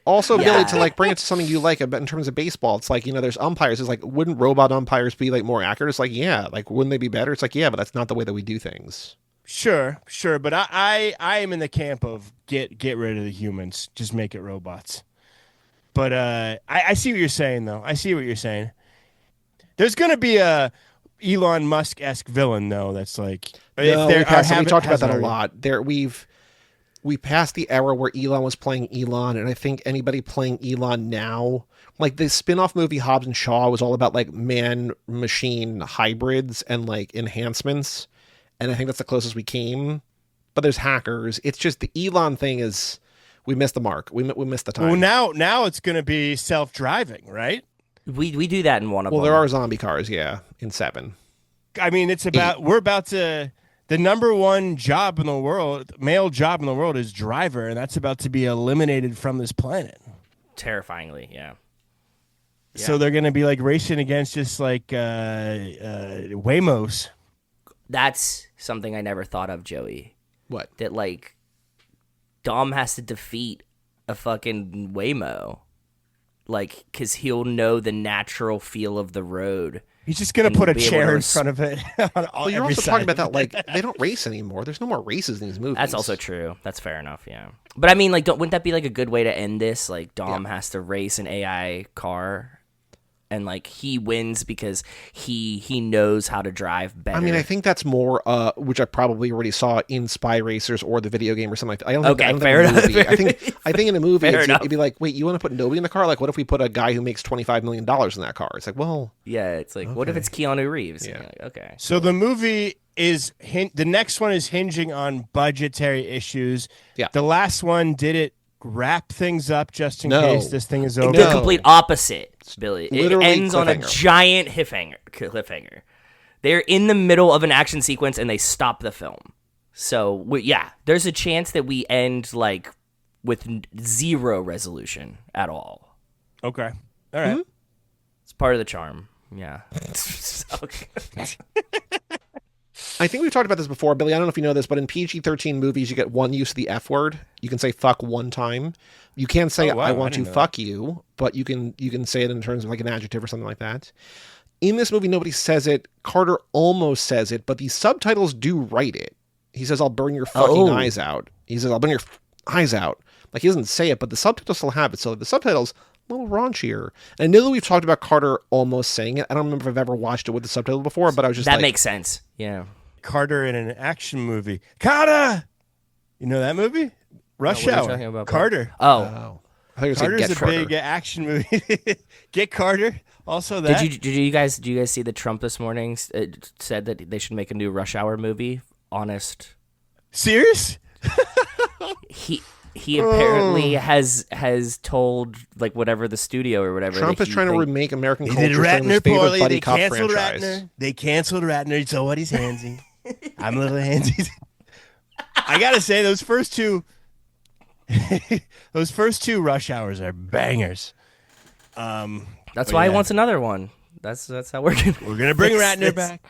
Also, Billy, to like bring it to something you like in terms of baseball, it's like, you know, there's umpires. It's like, wouldn't robot umpires be like more accurate? It's like, yeah, like, wouldn't they be better? It's like, yeah, but that's not the way that we do things. Sure, but I am in the camp of get rid of the humans, just make it robots. But I see what you're saying, though. I see what you're saying. There's going to be a Elon Musk-esque villain, though. That's like No, we talked about that a lot. We passed the era where Elon was playing Elon, and I think anybody playing Elon now, like the spin-off movie Hobbs and Shaw was all about like man-machine hybrids and like enhancements, and I think that's the closest we came. But there's hackers. It's just the Elon thing is. We missed the mark. We missed the time. Well, now it's going to be self-driving, right? We do that in one of them. Well, there are zombie cars, yeah, in 7. I mean, we're about to the number one job in the world, male job in the world is driver, and that's about to be eliminated from this planet. Terrifyingly, yeah. So they're going to be like racing against just like Waymos. That's something I never thought of, Joey. What? That like Dom has to defeat a fucking Waymo, like, because he'll know the natural feel of the road. He's just going to put a chair in front of it. Well, you're also talking about that, like, they don't race anymore. There's no more races in these movies. That's also true. That's fair enough, yeah. But I mean, like, wouldn't that be, like, a good way to end this? Like, Dom has to race an AI car, and, like, he wins because he knows how to drive better. I mean, I think that's more, which I probably already saw in Spy Racers or the video game or something like that. I don't think, fair enough. I think in a movie, it'd be like, wait, you want to put nobody in the car? Like, what if we put a guy who makes $25 million in that car? It's like, well... Yeah, it's like, what if it's Keanu Reeves? Yeah. Like, okay. So the movie is... the next one is hinging on budgetary issues. Yeah. The last one, did it wrap things up just in case this thing is over? The complete opposite, Billy. Literally it ends on a giant cliffhanger. They're in the middle of an action sequence and they stop the film. So, there's a chance that we end like with zero resolution at all. Okay. All right. It's part of the charm. Yeah. I think we've talked about this before, Billy. I don't know if you know this, but in PG-13 movies, you get one use of the F word. You can say fuck one time. You can't say I want to fuck you, but you can say it in terms of like an adjective or something like that. In this movie, nobody says it. Carter almost says it, but the subtitles do write it. He says, I'll burn your fucking eyes out. He says, I'll burn your eyes out. Like, he doesn't say it, but the subtitles still have it. So the subtitles, a little raunchier. And I know that we've talked about Carter almost saying it. I don't remember if I've ever watched it with the subtitle before, but I was just that makes sense. Yeah. Carter in an action movie. Carter! You know that movie? Rush Hour. Carter. Oh. I think Carter's a big action movie. Get Carter. Also that. Did you guys see that Trump this morning said that they should make a new Rush Hour movie? Honest. Serious? He apparently has told like whatever the studio or whatever. Trump is trying to remake American culture. Did Ratner poorly. Buddy cop franchise. Ratner. They canceled Ratner, so what? He's handsy. I'm a little handsy. I gotta say, those first two Rush Hours are bangers. That's why he wants another one. That's how we're gonna bring Ratner back.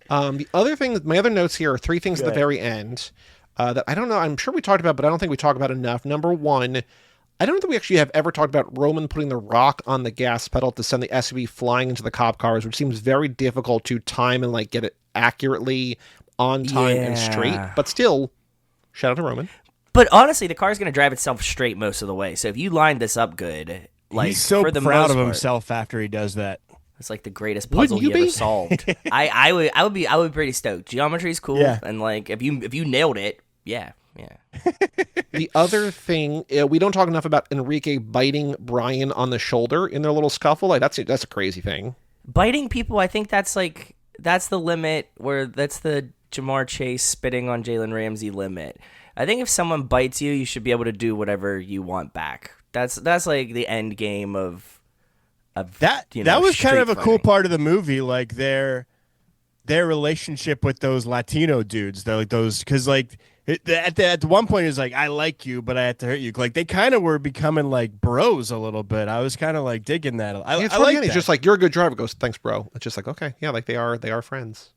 The other thing, my other notes here are 3 things at the very end that I don't know. I'm sure we talked about, but I don't think we talked about enough. Number 1, I don't think we actually have ever talked about Roman putting the rock on the gas pedal to send the SUV flying into the cop cars, which seems very difficult to time and like get it accurately on time and straight. But still, shout out to Roman. But honestly, the car's going to drive itself straight most of the way. So if you line this up good, like he's so for the proud most of part, himself after he does that. it's like the greatest puzzle he ever solved. I would be pretty stoked. Geometry's cool, and like if you nailed it, yeah. The other thing, we don't talk enough about Enrique biting Brian on the shoulder in their little scuffle. Like that's a crazy thing. Biting people, I think that's like that's the limit where that's the Jamar Chase spitting on Jalen Ramsey limit. I think if someone bites you, you should be able to do whatever you want back. That's like the end game of that. You know, that was kind of a street cool fighting. part of the movie, like their relationship with those Latino dudes. They're like those because like at one point it's like I like you, but I have to hurt you. Like they kind of were becoming like bros a little bit. I was kind of like digging that. I It's like that. He's just like, you're a good driver. Goes, thanks, bro. It's just like, okay, yeah, like they are friends.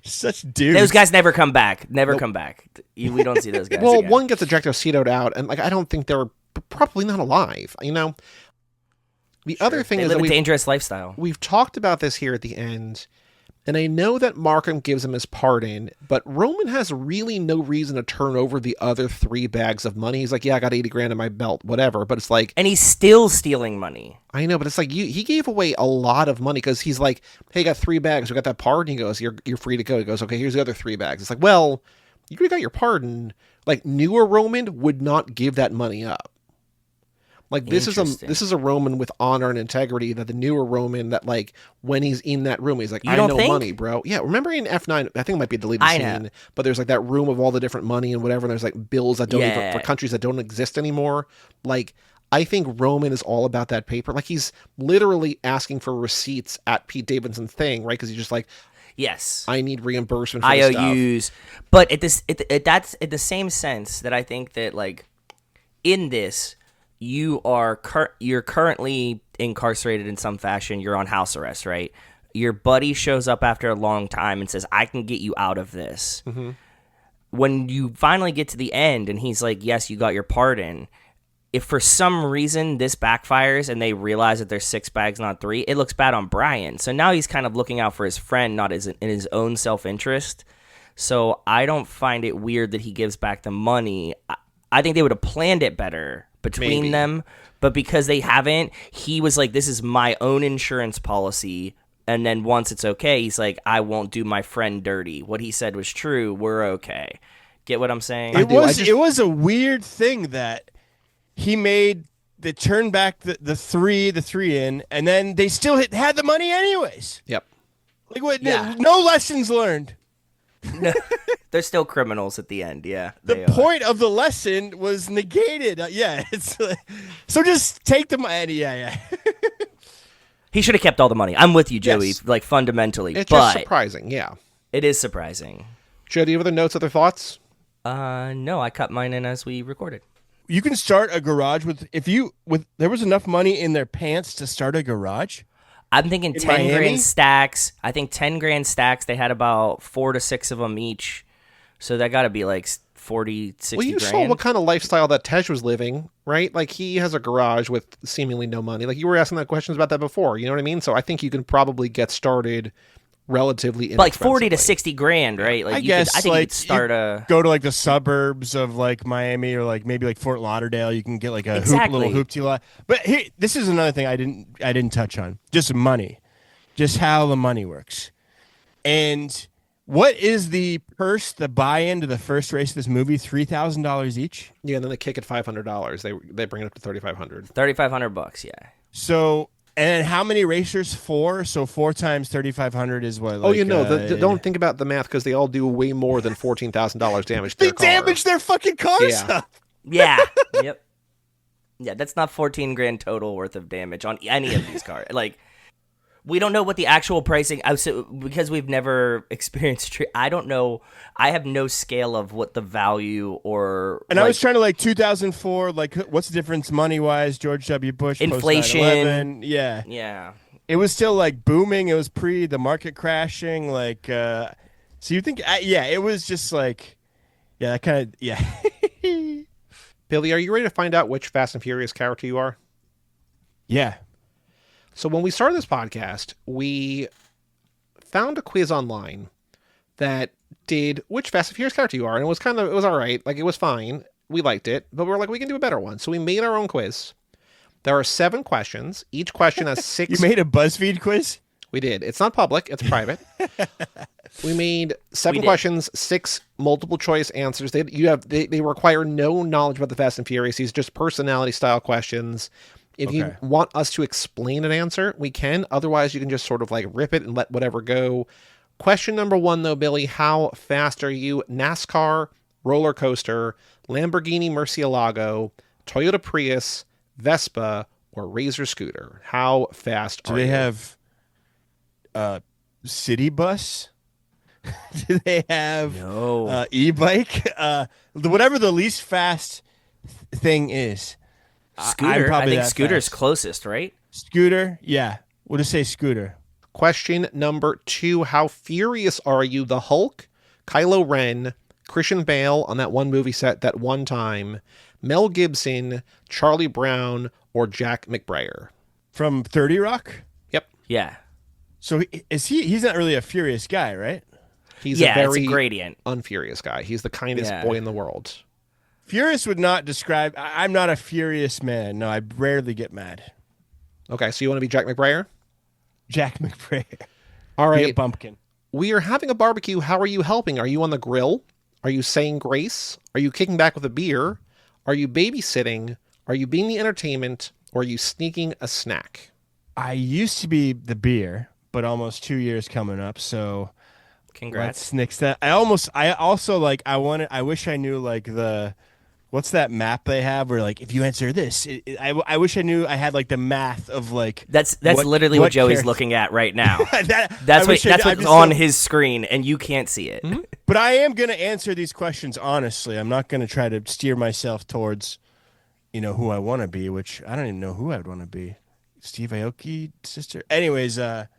Such dudes. Those guys never come back. Never come back. We don't see those guys. Well, again. one gets ejectocetoed out, and like I don't think they're probably not alive. You know. The other thing they is live that a dangerous lifestyle. we've talked about this here at the end, and I know that Markham gives him his pardon, but Roman has really no reason to turn over the other 3 bags of money. He's like, yeah, I got 80 grand in my belt, whatever. But it's like, And he's still stealing money. I know, but it's like he gave away a lot of money because he's like, hey, I got 3 bags. We got that pardon. He goes, you're free to go. He goes, okay, here's the other 3 bags. It's like, well, you already got your pardon. Like newer Roman would not give that money up. Like this is a Roman with honor and integrity that the newer Roman that like when he's in that room he's like, I know money, bro. Yeah, remember in F9, I think it might be a deleted scene, but there's like that room of all the different money and whatever, and there's like bills that don't even for countries that don't exist anymore. Like I think Roman is all about that paper. Like he's literally asking for receipts at Pete Davidson's thing, right? Because he's just like, yes, I need reimbursement for IOUs. But that's in the same sense that I think that like in this. You're currently incarcerated in some fashion. You're on house arrest, right? Your buddy shows up after a long time and says, I can get you out of this. Mm-hmm. When you finally get to the end and he's like, yes, you got your pardon. If for some reason this backfires and they realize that there's 6 bags, not 3, it looks bad on Brian. So now he's kind of looking out for his friend, not in his own self-interest. So I don't find it weird that he gives back the money. I think they would have planned it better between them, but because they haven't, he was like, this is my own insurance policy, and then once it's okay, he's like, I won't do my friend dirty. What he said was true. We're okay. Get what I'm saying? It was a weird thing that he made that turned back the three in, and then they still had the money anyways. Yep. Like what? Yeah. No lessons learned. They're still criminals at the end, yeah. The point of the lesson was negated. It's so just take the money. Yeah. He should have kept all the money. I'm with you, Joey. Yes. Like fundamentally, it's just surprising. Yeah, it is surprising. Joe, do you have other notes, other thoughts? No, I cut mine in as we recorded. You can start a garage with there was enough money in their pants to start a garage. I'm thinking 10 grand stacks. I think 10 grand stacks. They had about 4 to 6 of them each. So that got to be like 40, 60 grand. Well, you saw what kind of lifestyle that Tej was living, right? Like he has a garage with seemingly no money. Like you were asking that questions about that before. You know what I mean? So I think you can probably get started relatively inexpensively. Like 40 to 60 grand, right? Like I think you could start go to like the suburbs of like Miami or like maybe like Fort Lauderdale. You can get like a little hoopty lot. But here, this is another thing I didn't touch on. Just money, just how the money works, and what is the purse, the buy-in to the first race of this movie? $3,000 each. Yeah, and then they kick it $500. They bring it up to $3,500. $3,500, yeah. So. And how many racers? 4. So 4 times 3,500 is what? Like, don't think about the math because they all do way more than $14,000 damage. They damage their fucking cars up. Yeah. Yep. Yeah, that's not 14 grand total worth of damage on any of these cars. Like, we don't know what the actual pricing. Because we've never experienced. I don't know. I have no scale of what the value or. And I was trying to 2004. Like, what's the difference money wise? George W. Bush, inflation. Yeah. It was still like booming. It was pre the market crashing. Like, so you think? It was just like, that kind of. Billy, are you ready to find out which Fast and Furious character you are? Yeah. So when we started this podcast, we found a quiz online that did which Fast and Furious character you are, and it was all right. Like it was fine. We liked it, but we were like, we can do a better one. So we made our own quiz. There are 7 questions. Each question has 6. You made a BuzzFeed quiz? We did. It's not public. It's private. We made 7 questions, 6 multiple choice answers. They require no knowledge about the Fast and Furious. These are just personality style questions. If you want us to explain an answer, we can. Otherwise, you can just sort of like rip it and let whatever go. Question number 1, though, Billy, how fast are you? NASCAR, roller coaster, Lamborghini Murcielago, Toyota Prius, Vespa, or Razor scooter? How fast are you? Do they have city bus? Do they have e-bike? Whatever the least fast thing is. Scooter. I think scooter's closest, right? Scooter, yeah. We'll just say scooter. Question number 2, how furious are you? The Hulk, Kylo Ren, Christian Bale on that one movie set that one time, Mel Gibson, Charlie Brown, or Jack McBrayer? From 30 Rock? Yep. Yeah. So he's not really a furious guy, right? He's a very it's a gradient. unfurious guy. He's the kindest boy in the world. Furious would not describe... I'm not a furious man. No, I rarely get mad. Okay, so you want to be Jack McBrayer? Jack McBrayer. All right. Be a bumpkin. We are having a barbecue. How are you helping? Are you on the grill? Are you saying grace? Are you kicking back with a beer? Are you babysitting? Are you being the entertainment? Or are you sneaking a snack? I used to be the beer, but almost 2 years coming up, so... Congrats. Let's nix that. I wish I knew like what's that map they have where like if you answer this, I wish I knew I had like the math of like that's literally what Joey's looking at right now. That's what's on his screen and you can't see it. Mm-hmm. But I am gonna answer these questions honestly. I'm not gonna try to steer myself towards who I want to be, which I don't even know who I'd want to be. Steve Aoki sister. Anyways, the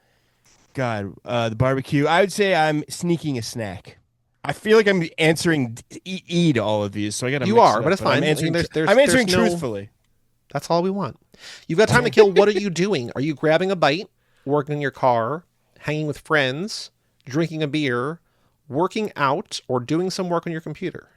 barbecue. I would say I'm sneaking a snack. I feel like I'm answering E to all of these, so I got to. You are, but it's fine. I'm answering truthfully. That's all we want. You've got time to kill. What are you doing? Are you grabbing a bite, working in your car, hanging with friends, drinking a beer, working out, or doing some work on your computer?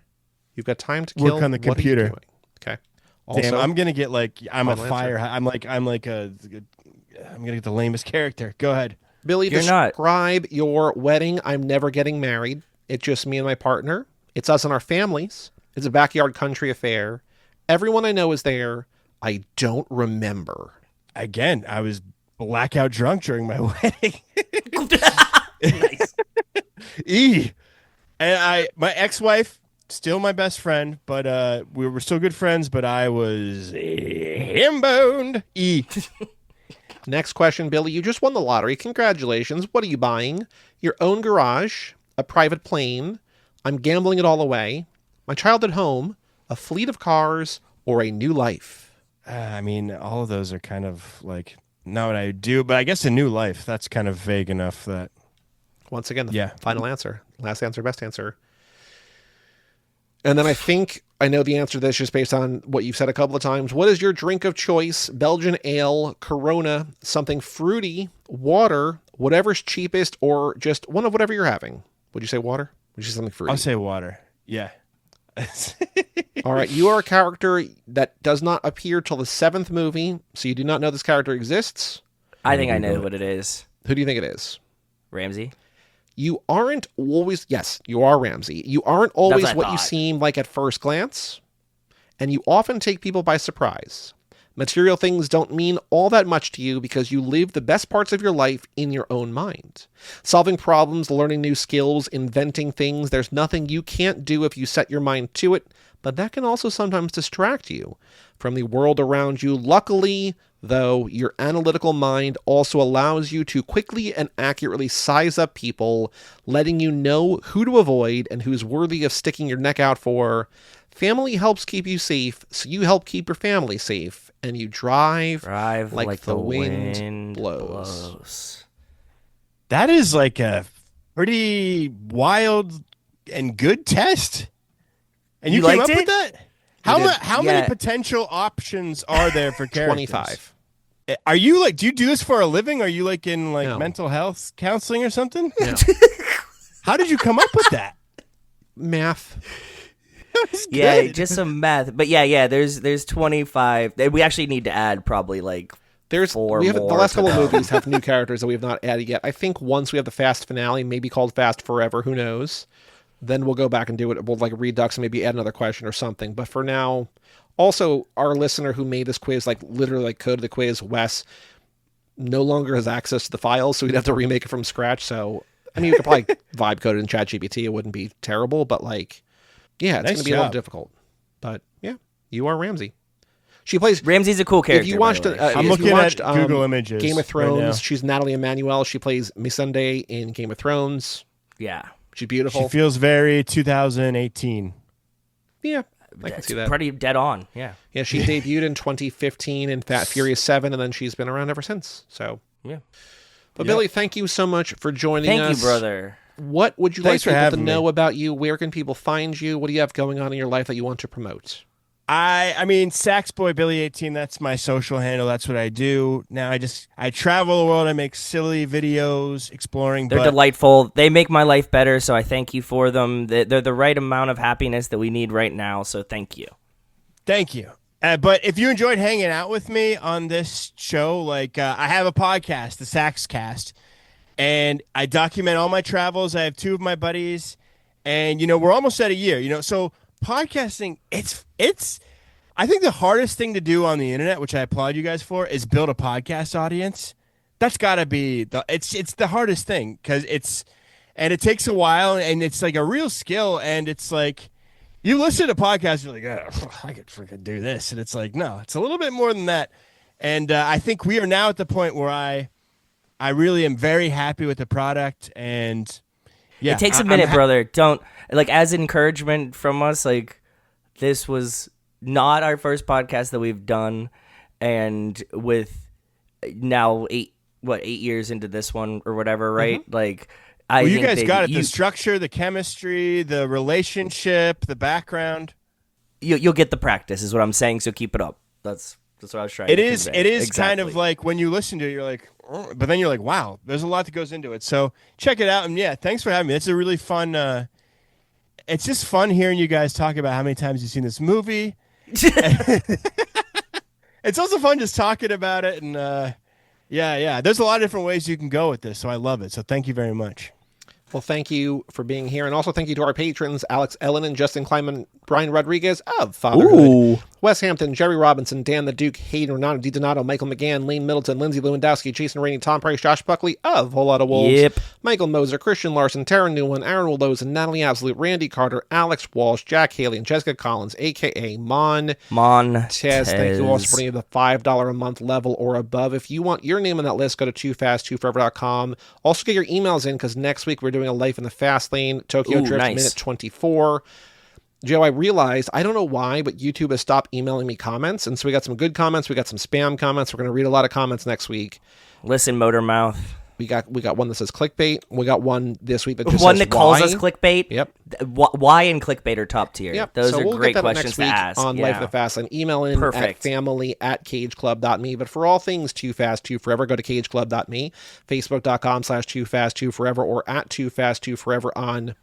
You've got time to kill. Work on the computer. What are you doing? Okay. Also, damn, I'm gonna get like I'm a fire. I'm gonna get the lamest character. Go ahead, Billy. Describe your wedding. I'm never getting married. It's just me and my partner. It's us and our families. It's a backyard country affair. Everyone I know is there. I don't remember. Again, I was blackout drunk during my wedding. Nice. And my ex-wife, still my best friend, but we were still good friends, but I was him-boned. Next question, Billy. You just won the lottery. Congratulations. What are you buying? Your own garage, a private plane, I'm gambling it all away, my childhood home, a fleet of cars, or a new life? I mean, all of those are kind of like not what I do, but I guess a new life. That's kind of vague enough that... Once again, the final answer. Last answer, best answer. And then I think I know the answer to this just based on what you've said a couple of times. What is your drink of choice? Belgian ale, Corona, something fruity, water, whatever's cheapest, or just one of whatever you're having. Would you say water? Would you say something fruity? I'll say water. Yeah. All right. You are a character that does not appear till the 7th movie, so you do not know this character exists. I think I know what it is. Who do you think it is? Ramsey? You aren't always... Yes, you are Ramsey. You aren't always what you seem like at first glance, and you often take people by surprise. Material things don't mean all that much to you because you live the best parts of your life in your own mind. Solving problems, learning new skills, inventing things, there's nothing you can't do if you set your mind to it, but that can also sometimes distract you from the world around you. Luckily, though, your analytical mind also allows you to quickly and accurately size up people, letting you know who to avoid and who's worthy of sticking your neck out for. Family helps keep you safe, so you help keep your family safe, and you drive like the wind blows. That is like a pretty wild and good test. And you came up with that? How many potential options are there for characters? 25. Are you like, do you do this for a living? Are you like in like mental health counseling or something? No. How did you come up with that? Math. Yeah, just some math. But there's 25. We actually need to add probably like four more. The last couple of movies have new characters that we have not added yet. I think once we have the Fast finale, maybe called Fast Forever, who knows? Then we'll go back and do it. We'll like redux and maybe add another question or something. But for now, Also, our listener who made this quiz, like literally like coded the quiz, Wes, no longer has access to the files, so we'd have to remake it from scratch. So, I mean, you could probably vibe code it in ChatGPT. It wouldn't be terrible, but like, yeah, it's Nice going to be a little job. difficult. But yeah, you are Ramsey. She plays. Ramsey's a cool character. If you watched, by the way. I'm if looking you watched, at Google Images Game of right now. Thrones, she's Natalie Emmanuel. She plays Missandei in Game of Thrones. Yeah. She's beautiful. She feels very 2018. Yeah, I can That's see that. pretty dead on. Yeah. Yeah, she debuted in 2015 in Fat Furious 7, and then she's been around ever since. So, Yeah. but Yep. Billy, thank you so much for joining Thank us. you, brother. What would you Thanks for like people to having me. know about you? Where can people find you? What do you have going on in your life that you want to promote? I mean, Sax Boy Billy 18. That's my social handle. That's what I do. Now I travel the world. I make silly videos exploring. They're but delightful. They make my life better, so I thank you for them. They're the right amount of happiness that we need right now, so thank you. Thank you. But if you enjoyed hanging out with me on this show, like I have a podcast, the Sax Cast, and I document all my travels. I have 2 of my buddies, and we're almost at a year. So podcasting, it's. I think the hardest thing to do on the internet, which I applaud you guys for, is build a podcast audience. That's got to be it's the hardest thing because it takes a while and it's like a real skill and it's like. You listen to podcasts, you're like, oh, I could freaking do this. And it's like, no, it's a little bit more than that. And I think we are now at the point where I really am very happy with the product. And yeah, It takes a minute, brother. Don't, like, as encouragement from us, like, this was not our first podcast that we've done. And with now 8 years into this one or whatever, right? Like, I you think guys that got it. The structure, the chemistry, the relationship, the background. you'll get the practice, is what I'm saying. So keep it up. That's what I was trying. It to is. convey. It is Exactly. kind of like when you listen to it, you're like, oh, but then you're like, wow, there's a lot that goes into it. So check it out. And yeah, thanks for having me. It's a really fun. It's just fun hearing you guys talk about how many times you've seen this movie. It's also fun just talking about it. And yeah. There's a lot of different ways you can go with this. So I love it. So thank you very much. Well, thank you for being here. And also thank you to our patrons, Alex Ellen and Justin Kleiman, Brian Rodriguez of Fatherhood, Ooh. Wes Hampton, Jerry Robinson, Dan the Duke, Hayden Renato DiDonato, Michael McGann, Lane Middleton, Lindsay Lewandowski, Jason Rainey, Tom Price, Josh Buckley of Whole Lotta Wolves, Yep. Michael Moser, Christian Larson, Tara Newland, Aaron Willows, Natalie Absolute, Randy Carter, Alex Walsh, Jack Haley, and Jessica Collins, a.k.a. Tez. Thank you all for supporting the $5 a month level or above. If you want your name on that list, go to toofast2forever.com. Also get your emails in because next week we're doing a Life in the Fast Lane, Tokyo Ooh, Drift, nice. minute 24. Joe, I realized, I don't know why, but YouTube has stopped emailing me comments. And so we got some good comments. We got some spam comments. We're going to read a lot of comments next week. Listen, Motor Mouth. We got one that says clickbait. We got one this week that just One says that calls why. us clickbait. Yep. Why and clickbait are top tier. Yep. Those so are we'll great get that questions next to week ask. on Yeah. Life of the Fast Lane. Email in Perfect. at family@cageclub.me. But for all things Too Fast Too Forever, go to cageclub.me, facebook.com/toofast2forever, or at toofast2forever on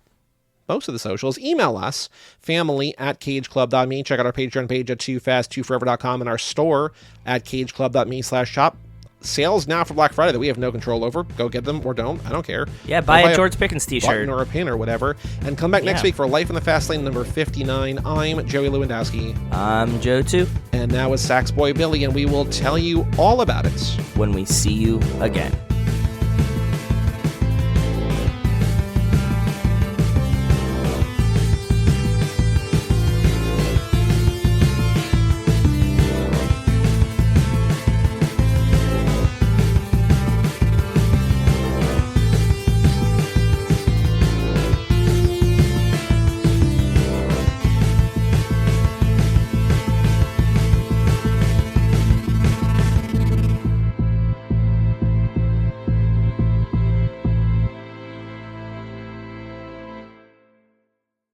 most of the socials. Email us, family@cageclub.me. Check out our Patreon page at toofast2forever.com and our store at cageclub.me/shop. Sales now for Black Friday that we have no control over. Go get them or don't. I don't care. Yeah, Go buy a George Pickens button t-shirt. or a pin or whatever. And come back next Yeah. week for Life in the Fast Lane number 59. I'm Joey Lewandowski. I'm Joe too. And now is Sax Boy Billy, and we will tell you all about it. When we see you again.